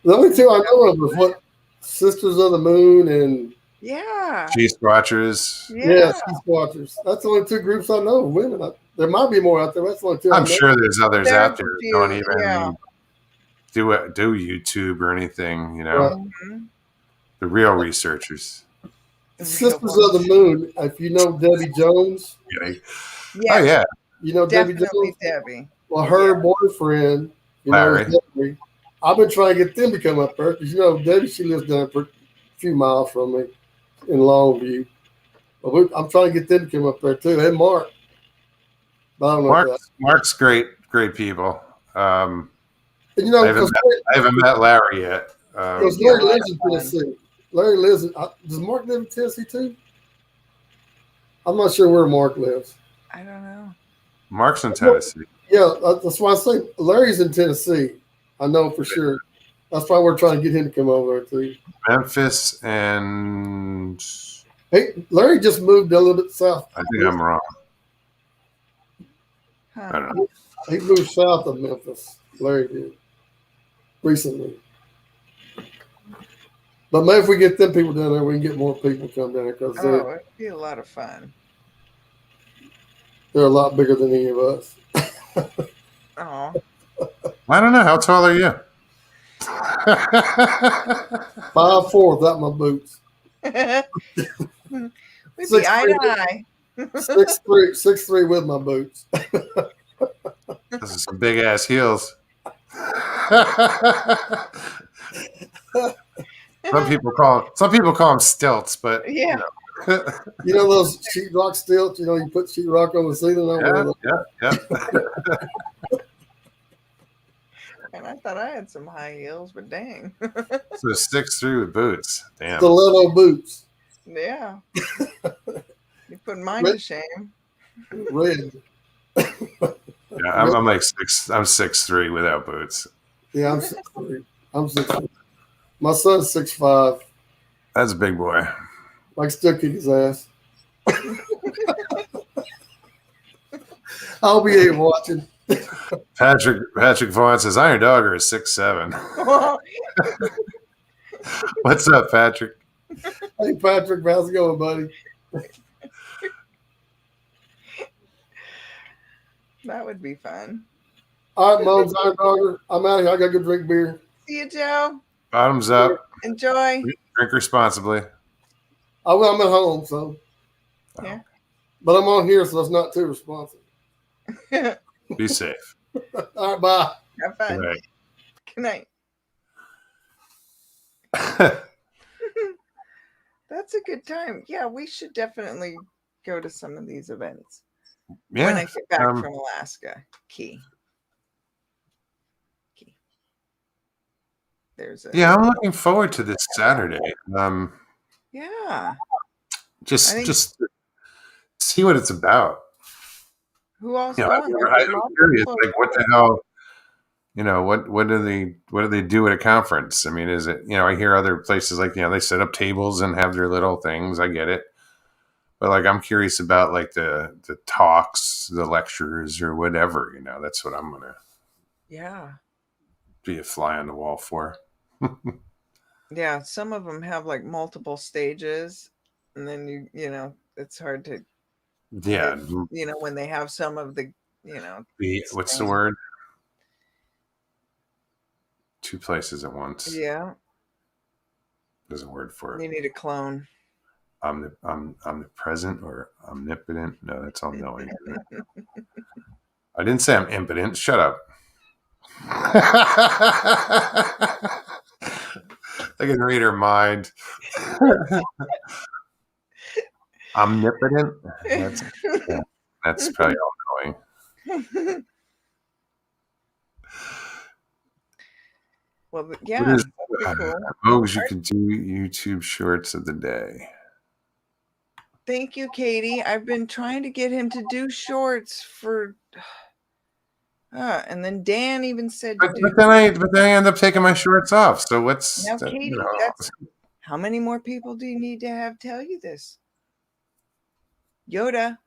the only two I know of is what Sisters of the Moon and Yeah. Cheese Watchers. Yeah. Sea Watchers. That's the only two groups I know of women. There might be more out there. That's the only two I I'm know. sure there's others There's out there a that few, don't even yeah. do YouTube or anything. You know, Right. Mhm. the real researchers. The real Sisters of ones. the Moon. If you know Debbie Jones, Yeah. Yeah, Oh yeah, you know Debbie definitely Jones. Debbie. Well, her Yeah. boyfriend, Larry. is Debbie. I've been trying to get them to come up there because Debbie, she lives down a few miles from me in Longview. But I'm trying to get them to come up there too, and Mark. But I don't know if that. Mark's great people. And, I haven't met Larry yet. because It'd be a Larry lot lives of in fun. Tennessee. Larry lives in. Does Mark live in Tennessee too? I'm not sure where Mark lives. I don't know. Mark's in Tennessee. Yeah, that's why I say Larry's in Tennessee. I know for sure. That's why we're trying to get him to come over there too. Memphis and Hey, Larry just moved a little bit south. I think I'm wrong. I Huh. don't know. He moved south of Memphis. Larry did recently. But maybe if we get them people down there, we can get more people to come down there because Oh, it'd be a lot of fun. they're a lot bigger than any of us. Oh, I don't know. How tall are you? 5'4" without my boots. we'd be 6'3". eye to eye. 6'3" with my boots. Those are some big ass heels. Some people call them stilts, but Yeah. You know those sheetrock stilts? You put sheetrock on the ceiling. I wear those. yeah. And I thought I had some high heels, but dang. So 6'3" with boots. Damn. Stiletto boots, Yeah. You put mine to shame. red. Yeah, I'm like 6'3" without boots. Yeah, I'm 6'3". I'm 6'3". My son's 6'5". That's a big boy. I can still kick his ass. I'll be here watching. Patrick Vaughn says Iron Dogger is 6'7". What's up, Patrick? Hey, Patrick, how's it going, buddy? That would be fun. All right, Mom's Iron Dogger. I'm out of here. I got to go drink beer. See you, Joe. Bottoms up. Enjoy. Drink responsibly. I'm at home, so. Yeah. But I'm on here, so it's not too responsive. Be safe. All right, bye. Have fun. Good Good night. night. That's a good time. Yeah, we should definitely go to some of these events Yeah. when I get back from Alaska. Key. There's a Yeah, I'm looking forward to this Saturday. yeah. Just I think- just see what it's about. Who else You know, going? I'm curious, like what the hell? what do they do at a conference? I mean, is it, I hear other places like, they set up tables and have their little things. I get it. But like, I'm curious about like the talks, the lectures or whatever, that's what I'm going to Yeah. be a fly on the wall for. Yeah. Some of them have like multiple stages, and then it's hard to Yeah. when they have some of the What's the same. word? Two places at once. Yeah. There's a word for You it. need a clone. Omnipresent or omnipotent? No, that's all knowing. Isn't it? I didn't say I'm impotent. Shut up. I can read her mind. Omnipotent? That's probably all knowing. Well, yeah. Cool. Mogs, you can do YouTube shorts of the day. Thank you, Katie. I've been trying to get him to do shorts for. And then Dan even said to do. But then I end up taking my shorts off. So what's Now, Katie, how many more people do you need to have tell you this? Yoda.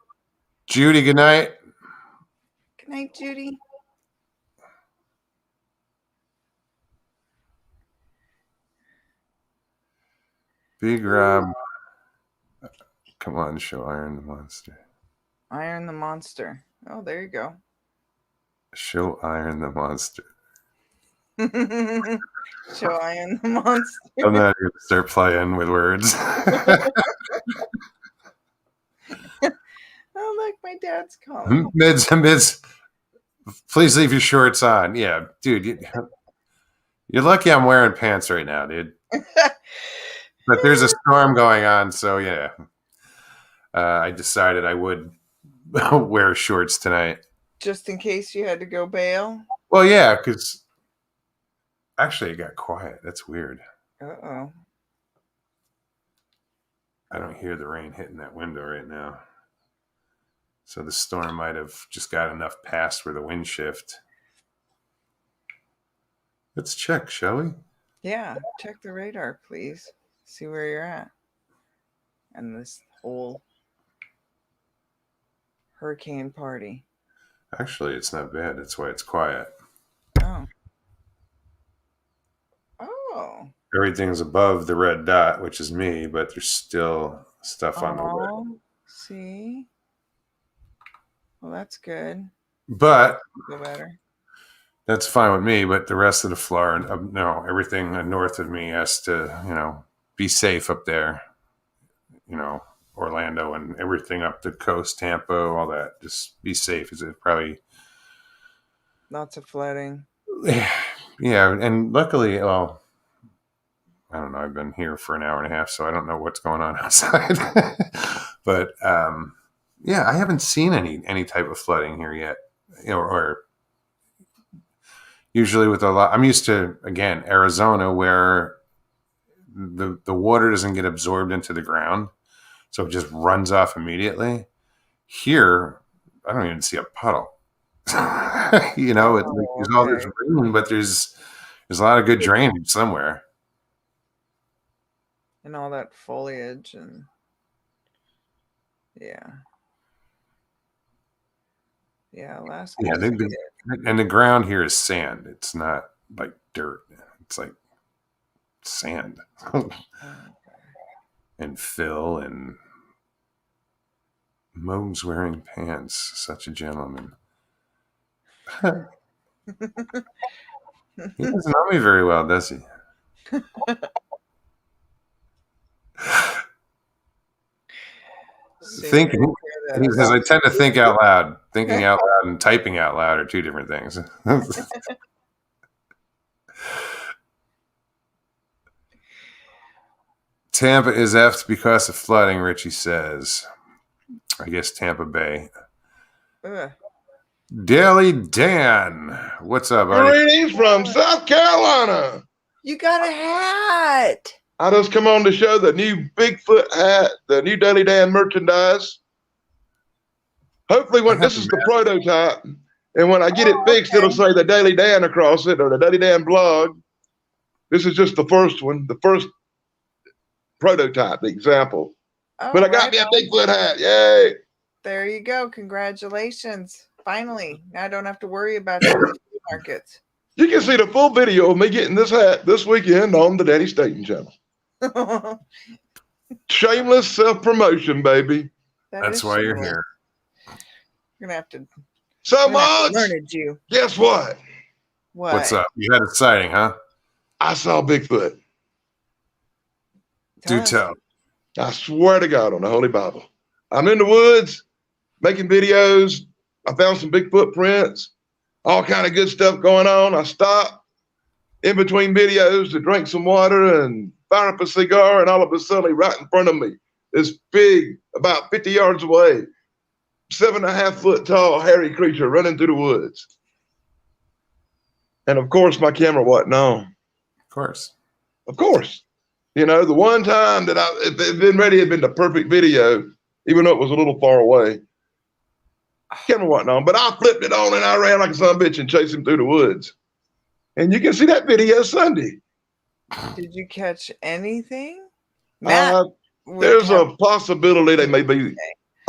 Judy, good night. Good night, Judy. Big Rob. Come on, show Iron the Monster. Iron the Monster. Oh, there you go. Show Iron the Monster. Show Iron the Monster. I'm not going to start playing with words. Oh, look, my dad's calling. Mids. Please leave your shorts on. Yeah, dude. You're lucky I'm wearing pants right now, dude. But there's a storm going on, so yeah. I decided I would wear shorts tonight. Just in case you had to go bail? Well, yeah, because actually it got quiet. That's weird. Uh-oh. I don't hear the rain hitting that window right now. So the storm might have just got enough past where the wind shift. Let's check, shall we? Yeah, check the radar, please. See where you're at. And this whole hurricane party. Actually, it's not bad. That's why it's quiet. Oh. Oh. Everything's above the red dot, which is me, but there's still stuff on the wood. See? Well, that's good. But Feel better. that's fine with me. But the rest of the Florida, no, everything north of me has to, be safe up there. Orlando and everything up the coast, Tampa, all that. Just be safe. Is it probably lots of flooding? Yeah, and luckily, well, I don't know. I've been here for an hour and a half, so I don't know what's going on outside. But yeah, I haven't seen any type of flooding here yet. Or usually with a lot. I'm used to, again, Arizona, where the water doesn't get absorbed into the ground, so it just runs off immediately. Here, I don't even see a puddle. It's like there's all this rain, but there's a lot of good drainage somewhere. And all that foliage and yeah, Alaska. Yeah, and the ground here is sand. It's not like dirt. It's like sand and fill. And Moog's wearing pants. Such a gentleman. He doesn't know me very well, does he? Thinking, he says, I tend to think out loud. Thinking out loud and typing out loud are two different things. Tampa is effed because of flooding, Richie says. I guess Tampa Bay. Daily Dan. What's up, buddy? Greetings from South Carolina. You got a hat. I just come on to show the new Bigfoot hat, the new Daily Dan merchandise. Hopefully, this is the prototype. And when I get it fixed, okay. it'll say the Daily Dan across it or the Daily Dan blog. This is just the first one, the first prototype, the example. Oh, But I got right me a on. Bigfoot hat. Yay. There you go. Congratulations. Finally, now I don't have to worry about you at the flea markets. You can see the full video of me getting this hat this weekend on the Danny Staten channel. Shameless self-promotion, baby. That's why you're here. You're gonna have to So learn much. it, you. Guess what? What? What's up? You had a sighting, huh? I saw Bigfoot. Do us. tell. I swear to God on the Holy Bible. I'm in the woods making videos. I found some big footprints, all kind of good stuff going on. I stopped in between videos to drink some water and fire up a cigar, and all of a sudden, right in front of me, this big, about 50 yards away, 7.5 foot tall, hairy creature running through the woods. And of course, my camera wasn't on. Of course. Of course. You know, the one time that it had been ready had been the perfect video, even though it was a little far away. Camera wasn't on, but I flipped it on and I ran like a son of a bitch and chased him through the woods. And you can see that video Sunday. Did you catch anything? Matt would There's have- a possibility there may be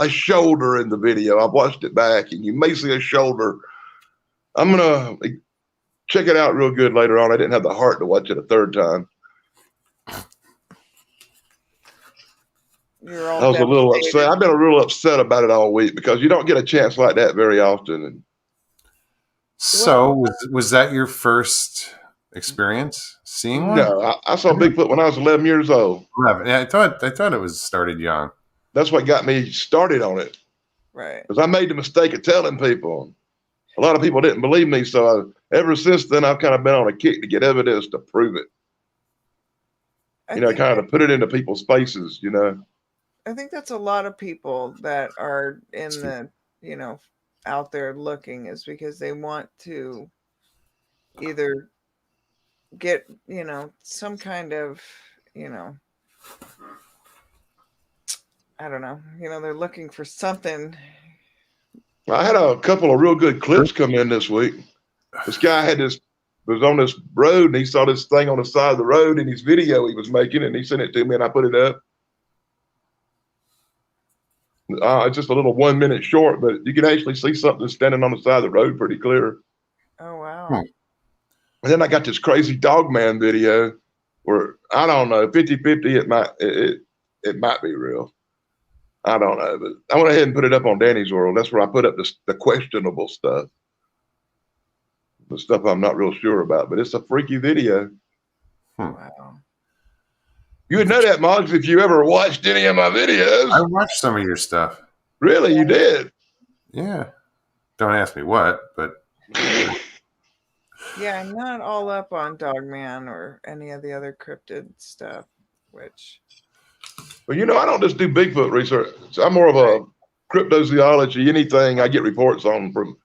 a shoulder in the video. I've watched it back and you may see a shoulder. I'm going to check it out real good later on. I didn't have the heart to watch it a third time. You're all I was a little devastated. upset. I've been a real upset about it all week because you don't get a chance like that very often. And So was that your first experience seeing one? no, I saw Bigfoot when I was 11 years old. 11. Yeah, I thought it was started young. That's what got me started on it Right. because I made the mistake of telling people. A lot of people didn't believe me. So ever since then, I've kind of been on a kick to get evidence to prove it. I think Kind of put it into people's faces, you know. I think that's a lot of people that are in the, out there looking is because they want to either get, some kind of, I don't know, they're looking for something. I had a couple of real good clips come in this week. This guy was on this road and he saw this thing on the side of the road in his video he was making and he sent it to me and I put it up. It's just a little 1 minute short, but you can actually see something standing on the side of the road pretty clear. Oh, wow. Hmm. And then I got this crazy dog man video where I don't know, 50-50, it might be real. I don't know, but I went ahead and put it up on Danny's World. That's where I put up the questionable stuff. The stuff I'm not real sure about, but it's a freaky video. Wow. You would know that, Moggs, if you ever watched any of my videos. I watched some of your stuff. Really, you did? Yeah. Don't ask me what, but Yeah, I'm not all up on Dogman or any of the other cryptid stuff, which. Well, I don't just do Bigfoot research. I'm more of a cryptozoology, anything I get reports on from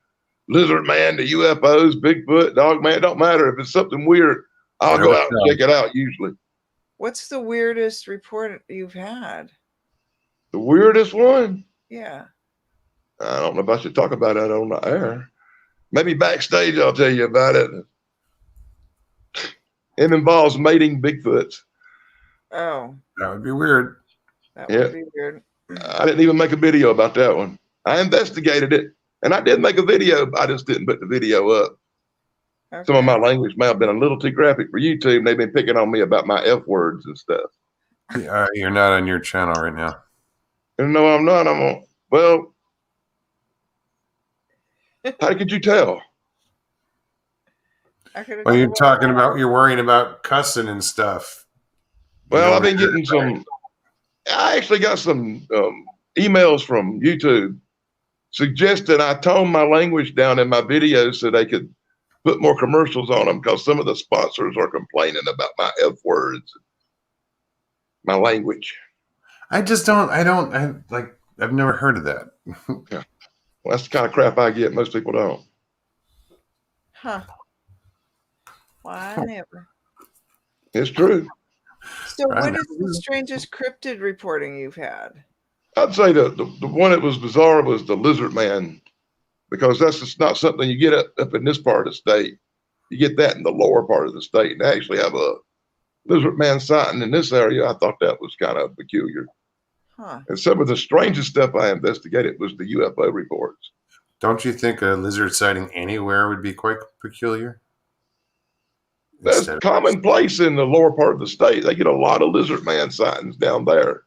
lizard man to UFOs, Bigfoot, dog man. It don't matter. If it's something weird, I'll go out and check it out usually. What's the weirdest report you've had? The weirdest one? Yeah. I don't know if I should talk about that on the air. Maybe backstage I'll tell you about it. It involves mating Bigfoots. Oh, that would be weird. that Yeah. would be weird. I didn't even make a video about that one. I investigated it, and I did make a video. I just didn't put the video up. Okay. Some of my language may have been a little too graphic for YouTube, and they've been picking on me about my F words and stuff. You're not on your channel right now. And no, I'm not. I'm on. Well, how could you tell? Well, you're worrying about cussing and stuff. Well, I've been getting some. I actually got some emails from YouTube suggesting I tone my language down in my videos so they could put more commercials on them because some of the sponsors are complaining about my F words, my language. I've never heard of that. Yeah. Well, that's the kind of crap I get. Most people don't. Huh. Why never? It's true. So, what is the strangest cryptid reporting you've had? I'd say the one that was bizarre was the lizard man because that's just not something you get up in this part of the state. You get that in the lower part of the state. And they actually have a lizard man sighting in this area. I thought that was kind of peculiar. Huh. And some of the strangest stuff I investigated was the UFO reports. Don't you think a lizard sighting anywhere would be quite peculiar? That's commonplace in the lower part of the state. They get a lot of lizard man sightings down there.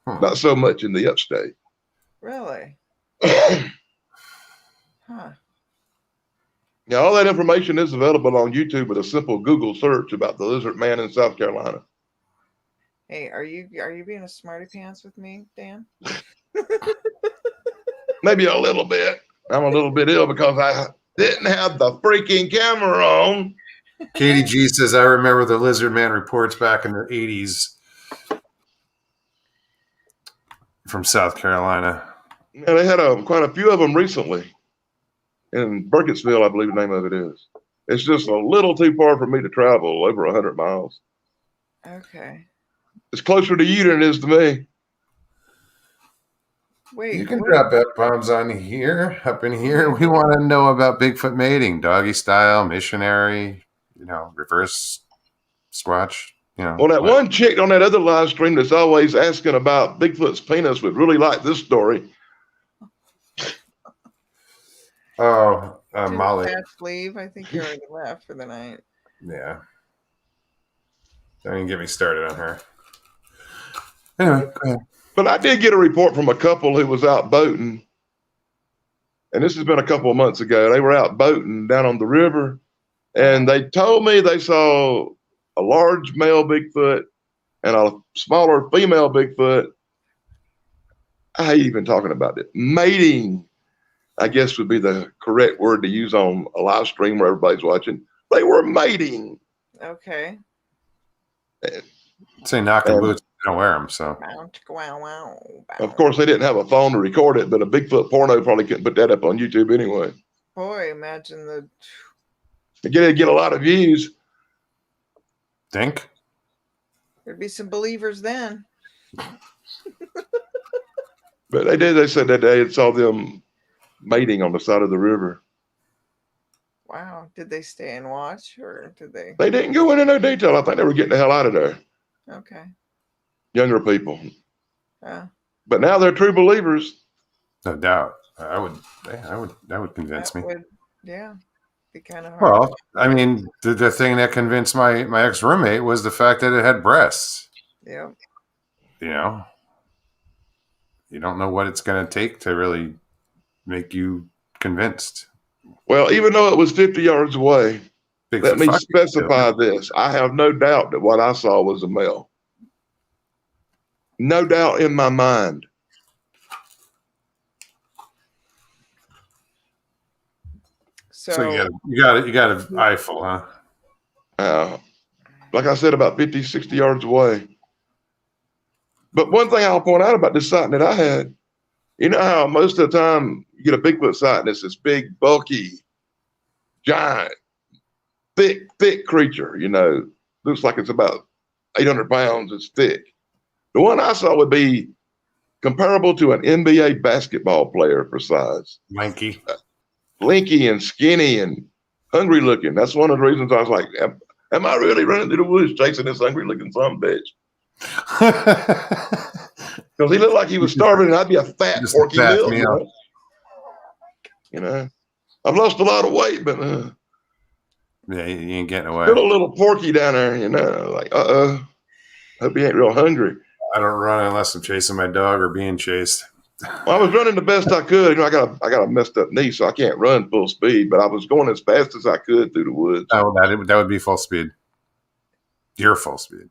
Not so much in the upstate. Really? Huh. Yeah, all that information is available on YouTube with a simple Google search about the lizard man in South Carolina. Hey, are you being a smarty pants with me, Dan? Maybe a little bit. I'm a little bit ill because I didn't have the freaking camera on. Katie G says, I remember the lizard man reports back in the 80s from South Carolina. Yeah, they had quite a few of them recently in Burkittsville, I believe the name of it is. It's just a little too far for me to travel, over 100 miles. Okay. It's closer to you than it is to me. Wait. You can drop F-bombs on here, up in here. We want to know about Bigfoot mating, doggy style, missionary, reverse squatch. Well, that one chick on that other live stream that's always asking about Bigfoot's penis would really like this story. Oh, Molly. Leave. I think you already left for the night. Yeah. Don't even get me started on her. Anyway, go ahead. But I did get a report from a couple who was out boating. And this has been a couple of months ago. They were out boating down on the river. And they told me they saw a large male Bigfoot and a smaller female Bigfoot. I hate even talking about it. Mating, I guess, would be the correct word to use on a live stream where everybody's watching. They were mating. Okay. Say knocking boots, they don't wear them. So, of course, they didn't have a phone to record it, but a Bigfoot porno probably couldn't put that up on YouTube anyway. Boy, imagine the. Get a lot of views. Think there'd be some believers then. But they did. They said that they had saw them mating on the side of the river. Wow. Did they stay and watch, or did they? They didn't go into no detail. I think they were getting the hell out of there. Okay. Younger people. Yeah. But now they're true believers. No doubt. That would convince me. Yeah. Be kind of hard. Well, I mean, the thing that convinced my ex-roommate was the fact that it had breasts. Yeah. You don't know what it's going to take to really make you convinced. Well, even though it was 50 yards away, let me specify this. I have no doubt that what I saw was a male. No doubt in my mind. So you got an eyeful, huh? Like I said, about 50, 60 yards away. But one thing I'll point out about this sighting that I had, you know how most of the time you get a Bigfoot sighting, it's this big, bulky, giant, thick creature, looks like it's about 800 pounds. It's thick. The one I saw would be comparable to an NBA basketball player for size. Lanky. Lanky and skinny and hungry looking. That's one of the reasons I was like, am I really running through the woods chasing this hungry looking son of a bitch? Because he looked like he was starving and I'd be a fat porky meal. I've lost a lot of weight, but yeah, you ain't getting away. Still a little porky down there, like, hope he ain't real hungry. I don't run unless I'm chasing my dog or being chased. Well, I was running the best I could. I got a messed up knee, so I can't run full speed. But I was going as fast as I could through the woods. Oh, that would be full speed. Your full speed.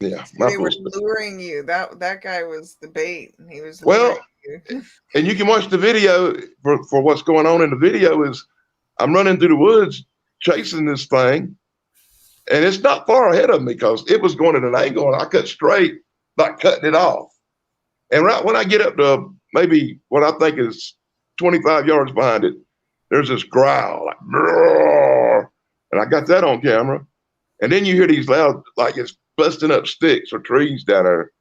Yeah, they were luring you. That guy was the bait. He was you. And you can watch the video for what's going on in the video. Is I'm running through the woods chasing this thing, and it's not far ahead of me because it was going at an angle, and I cut straight, like cutting it off. And right when I get up to maybe what I think is 25 yards behind it, there's this growl, like, roar, and I got that on camera. And then you hear these loud, like it's busting up sticks or trees down there.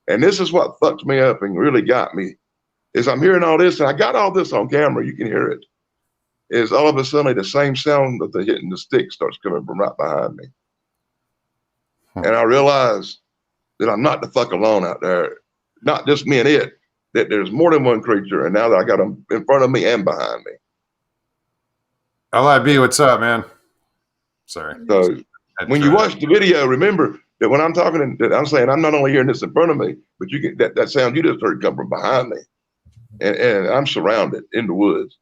And this is what fucked me up and really got me, is I'm hearing all this, and I got all this on camera. You can hear it. Is all of a sudden the same sound that they're hitting the stick starts coming from right behind me. And I realize that I'm not the fuck alone out there. Not just me and it, that there's more than one creature. And now that I got them in front of me and behind me. LIB, what's up, man? Sorry. So when you watch the video, remember that when I'm talking, that I'm saying I'm not only hearing this in front of me, but you get that sound you just heard come from behind me. And I'm surrounded in the woods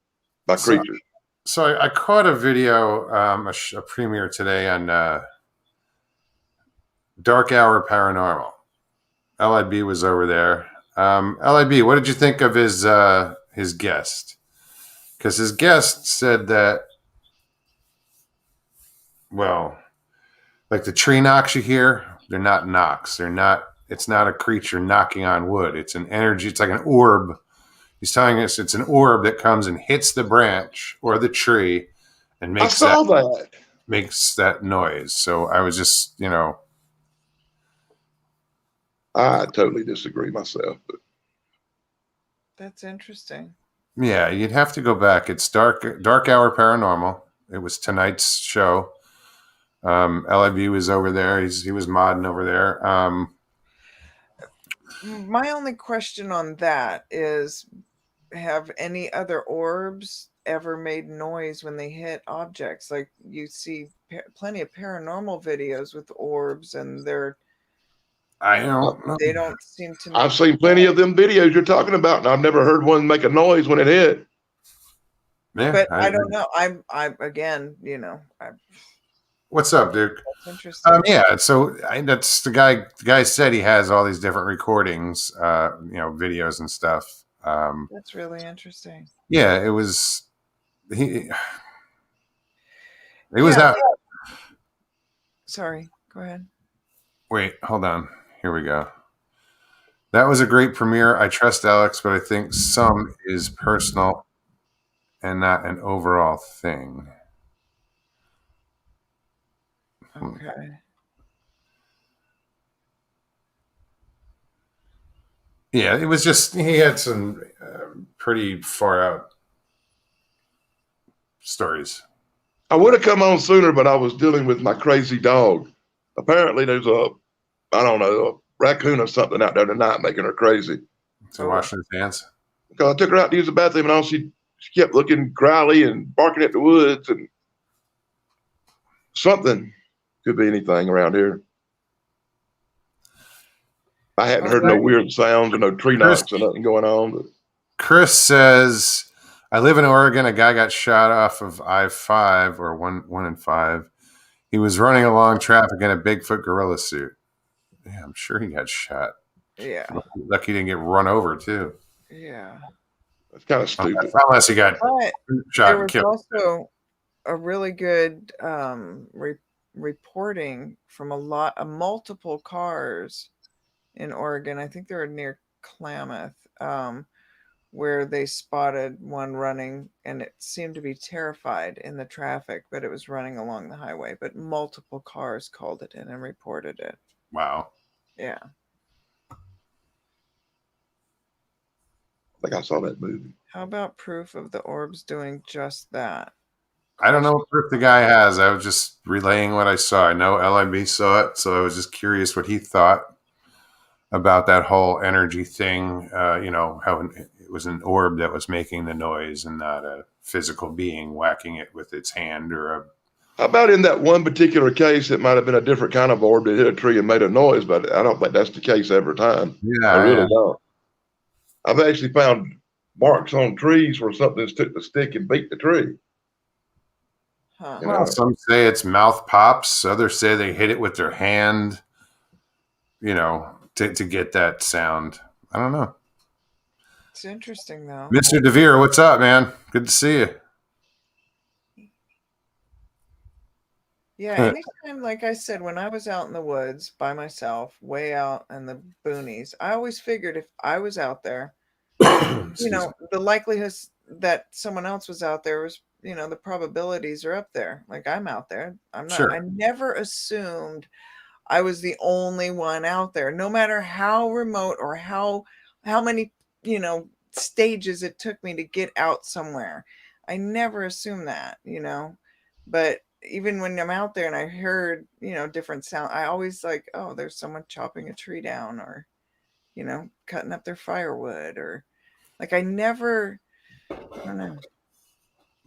by creatures. So I caught a video, a premiere today on Dark Hour Paranormal. LIB was over there. LIB, what did you think of his guest? Because his guest said that, well, like the tree knocks you hear, they're not knocks. It's not a creature knocking on wood. It's an energy. It's like an orb. He's telling us it's an orb that comes and hits the branch or the tree and makes that noise. So I was just, I totally disagree myself. But That's interesting. yeah, you'd have to go back. It's Dark Hour Paranormal. It was tonight's show. LIB was over there. He was modding over there. My only question on that is, have any other orbs ever made noise when they hit objects? Like you see plenty of paranormal videos with orbs, and I don't know. they don't seem to. I've seen plenty of them videos you're talking about, and I've never heard one make a noise when it hit. Yeah, but I don't know. I'm again, what's up, Duke? That's interesting. Yeah, so that's the guy. The guy said he has all these different recordings, videos and stuff. That's really interesting. Yeah, it was. It was out. Sorry, go ahead. Wait, hold on. Here we go. That was a great premiere. I trust Alex, but I think some is personal and not an overall thing. Okay. Yeah, it was just he had some pretty far out stories. I would have come on sooner, but I was dealing with my crazy dog. Apparently, there's a raccoon or something out there tonight making her crazy. So washing his hands. Because I took her out to use the bathroom, and all she kept looking growly and barking at the woods, and something could be anything around here. I hadn't heard no weird sounds or no tree knocks or nothing going on. But Chris says, I live in Oregon. A guy got shot off of I-5 or 1 and 5. He was running along traffic in a Bigfoot gorilla suit. Yeah, I'm sure he got shot. Yeah. Lucky he didn't get run over, too. Yeah. That's kind of stupid. Unless he got shot and killed. There was also a really good reporting from multiple cars in Oregon. I think they were near Klamath, where they spotted one running, and it seemed to be terrified in the traffic, but it was running along the highway. But multiple cars called it in and reported it. Wow. Yeah. I think I saw that movie. How about proof of the orbs doing just that? I don't know what proof the guy has. I was just relaying what I saw. I know LIB saw it, so I was just curious what he thought about that whole energy thing. How it was an orb that was making the noise and not a physical being whacking it with its hand or a. How about in that one particular case, it might have been a different kind of orb that hit a tree and made a noise, but I don't think that's the case every time. Yeah, I really don't. I've actually found marks on trees where something's took the stick and beat the tree. Huh. Well, some say it's mouth pops. Others say they hit it with their hand, to get that sound. I don't know. It's interesting, though. Mr. DeVere, what's up, man? Good to see you. Yeah, anytime, like I said, when I was out in the woods by myself, way out in the boonies, I always figured if I was out there, the likelihood that someone else was out there was, the probabilities are up there. Like I'm out there. I'm not. Sure. I never assumed I was the only one out there, no matter how remote or how many, stages it took me to get out somewhere. I never assumed that, but even when I'm out there and I heard, different sound, I always like, oh, there's someone chopping a tree down or, cutting up their firewood or like I don't know.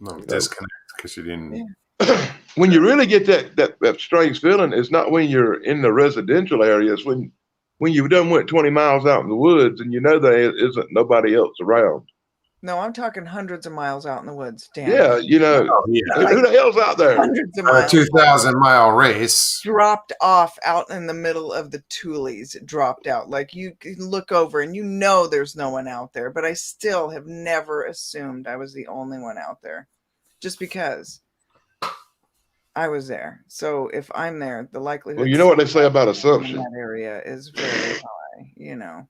No disconnect because you didn't. Yeah. When you really get that strange feeling, it's not when you're in the residential areas. When you've done went 20 miles out in the woods and there isn't nobody else around. No, I'm talking hundreds of miles out in the woods, Dan. Yeah, Oh, yeah. who the hell's out there? Hundreds of A miles. 2,000-mile race. Dropped off out in the middle of the Tules. It dropped out. Like you can look over and there's no one out there, but I still have never assumed I was the only one out there just because I was there. So if I'm there, the likelihood. Well, you know what they say about in assumption. that area is very high,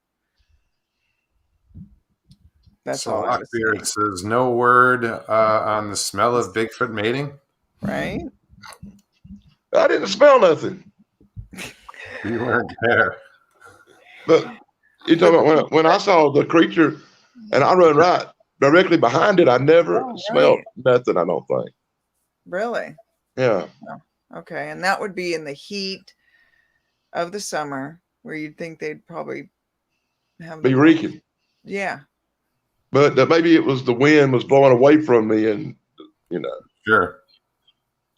That's So all I was Lockbeard saying. says no word on the smell of Bigfoot mating. Right? I didn't smell nothing. You weren't there. But you talking about when I saw the creature and I run right directly behind it, I never smelled nothing, I don't think. Really? Yeah. Okay. And that would be in the heat of the summer where you'd think they'd probably have Be reeking. Yeah. But maybe it was the wind was blowing away from me and, Sure.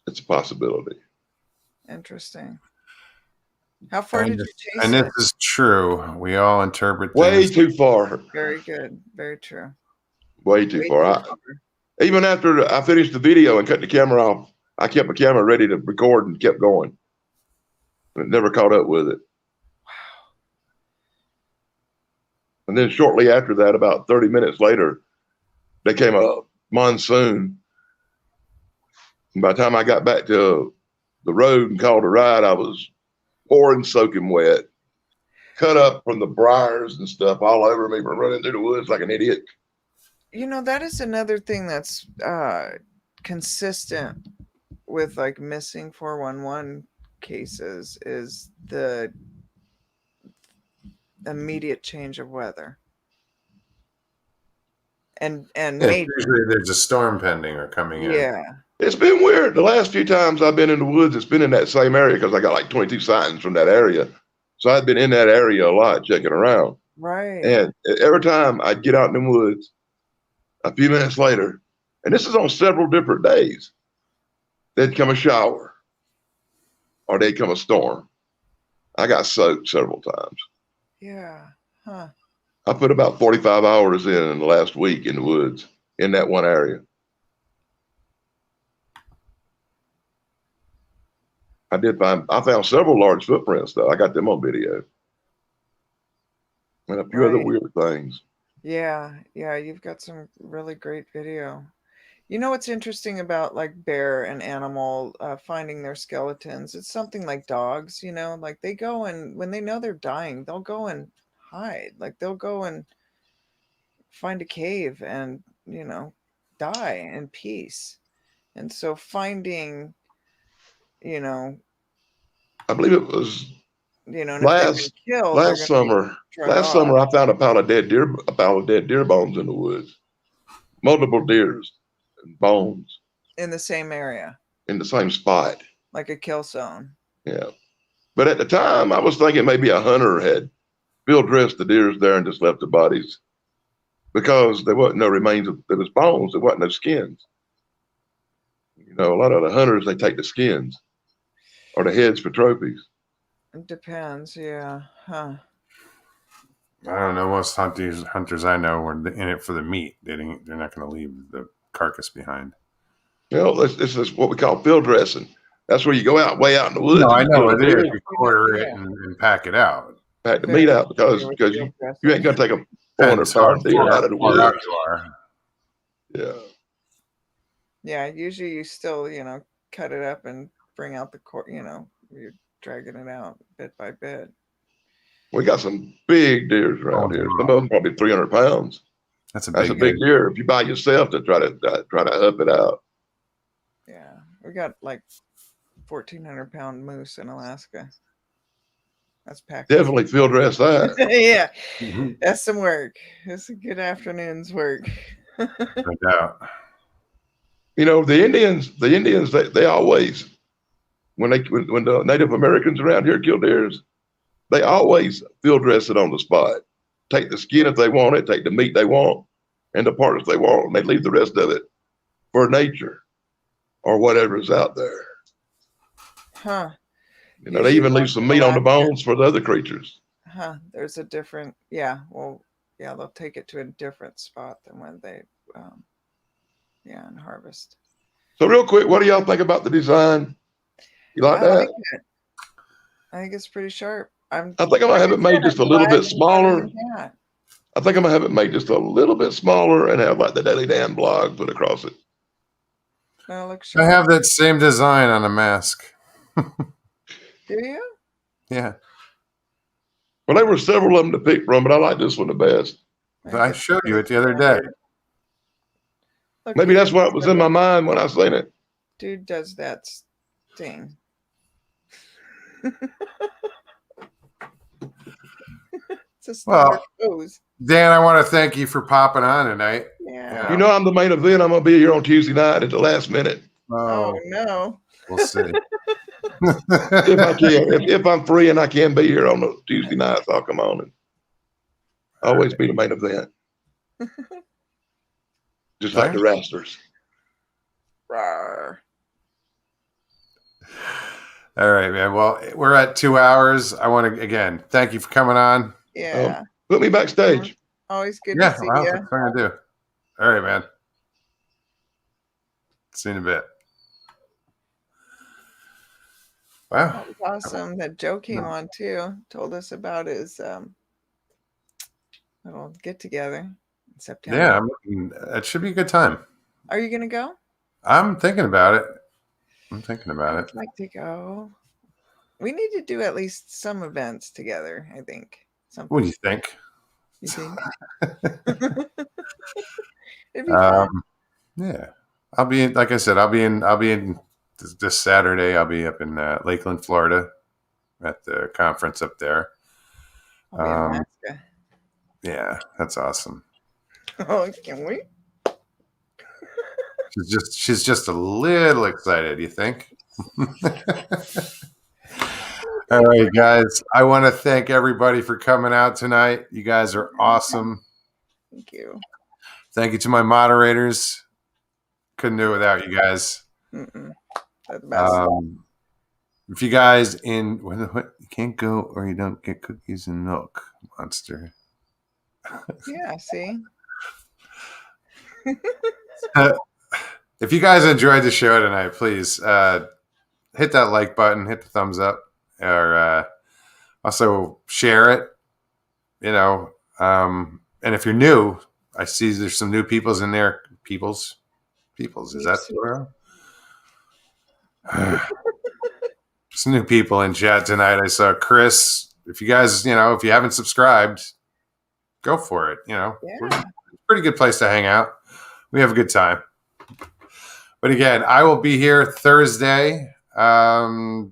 it's a possibility. Interesting. How far did you chase And it? this is true. We all interpret Way things. too far. Very good. Very true. Way too far. Even after I finished the video and cut the camera off, I kept my camera ready to record and kept going. But never caught up with it. And then shortly after that, about 30 minutes later, there came a monsoon. And by the time I got back to the road and called a ride, I was pouring, soaking wet, cut up from the briars and stuff all over me from running through the woods like an idiot. That is another thing that's consistent with like missing 411 cases is the immediate change of weather. And maybe usually there's a storm pending or coming in. Yeah. It's been weird. The last few times I've been in the woods, it's been in that same area because I got like 22 sightings from that area. So I've been in that area a lot, checking around. Right. And every time I'd get out in the woods, a few minutes later, and this is on several different days, there'd come a shower or they'd come a storm. I got soaked several times. Yeah. Huh. I put about 45 hours in the last week in the woods in that one area. I found several large footprints though. I got them on video. And a few other weird things. Yeah. Yeah. You've got some really great video. What's interesting about like bear and animal finding their skeletons? It's something like dogs, like they go and when they know they're dying, they'll go and hide. Like they'll go and find a cave and, die in peace. And so finding, I believe it was last summer. Last summer, I found a pile of dead deer bones in the woods. Multiple deers and bones in the same area, in the same spot, like a kill zone. Yeah, but at the time, I was thinking maybe a hunter had field dressed the deers there and just left the bodies because there wasn't no remains of there was bones. There wasn't no skins. A lot of the hunters they take the skins or the heads for trophies. It depends, yeah. Huh. I don't know. Most hunters I know were in it for the meat. They're not going to leave the carcass behind. This is what we call field dressing. That's where you go out way out in the woods. No, I know. You quarter it and pack it out. Pack the meat out because you ain't going to take a 400-pound deer out of the woods. Yeah. Yeah. Usually you still, cut it up and bring out the you're dragging it out bit by bit. We got some big deers around here. Some of them probably 300 pounds. That's a big deer. If you buy yourself to try to up it out. Yeah, we got like 1,400-pound moose in Alaska. That's packed. Definitely field dress that. Yeah, Mhm. that's some work. That's a good afternoon's work. No doubt. You know, the Indians, they always, when the Native Americans around here kill deers, they always field dress it on the spot. Take the skin if they want it, take the meat they want, and the parts they want, and they leave the rest of it for nature or whatever's out there. Huh. You know, they Usually even leave ones some in meat on the Alaska- bones for the other creatures. Huh. There's a different, yeah. Well, yeah, they'll take it to a different spot than when they, and harvest. So real quick, what do y'all think about the design? You like I like that? it. I think it's pretty sharp. I think I'm gonna have it made just a little bit smaller. I think I'm gonna have it made just a little bit smaller and have like the Daily Dan blog put across it. No, looks I sharp. have that same design on a mask. Do you? Yeah. Well, there were several of them to pick from, but I like this one the best. But think I it's showed you pretty it the other day. standard. Look, Maybe that's dude, what was in my mind when I seen it. Dude does that thing. It's a standard pose. Dan, I want to thank you for popping on tonight. Yeah. You know, I'm the main event. I'm gonna be here on Tuesday night at the last minute Oh no. We'll see. if I can. If I'm free and I can be here on the Tuesday nights, I'll come on and always be the main event, just like the Rastlers. Rawr. All right, man. Well, we're at 2 hours. I want to again thank you for coming on. Yeah. Put me backstage. Always good Yeah, to see well, you. that's what I'm gonna do. All right, man. See you in a bit. Wow. That was awesome that Joe came on too. Told us about his little get together in September. Yeah, it should be a good time. Are you gonna go? I'm thinking about it. I'm thinking about I'd it. like to go. We need to do at least some events together, I think. Something. What do you think? You think? It'd be fun. Yeah, I'll be in, like I said, I'll be in this Saturday. I'll be up in Lakeland, Florida, at the conference up there. I'll be in Alaska. Yeah, that's awesome. Oh, can we? She's just a little excited. You think? All right, guys. I want to thank everybody for coming out tonight. You guys are awesome. Thank you. Thank you to my moderators. Couldn't do it without you guys. Mm-mm. They're the best. If you guys what, you can't go or you don't get cookies and milk, monster. Yeah, see? If you guys enjoyed the show tonight, please hit that like button, hit the thumbs up, or also share it. You know, and if you're new, I see there's some new peoples in there. Peoples, is that plural? Some new people in chat tonight. I saw Chris. If you guys, if you haven't subscribed, go for it. It's a pretty good place to hang out. We have a good time. But again, I will be here Thursday. Dog,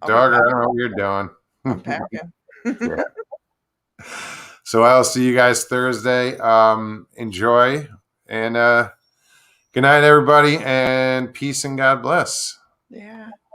I don't know what you're doing. I'm packing. Yeah. So I'll see you guys Thursday. Enjoy. And good night, everybody. And peace and God bless. Yeah.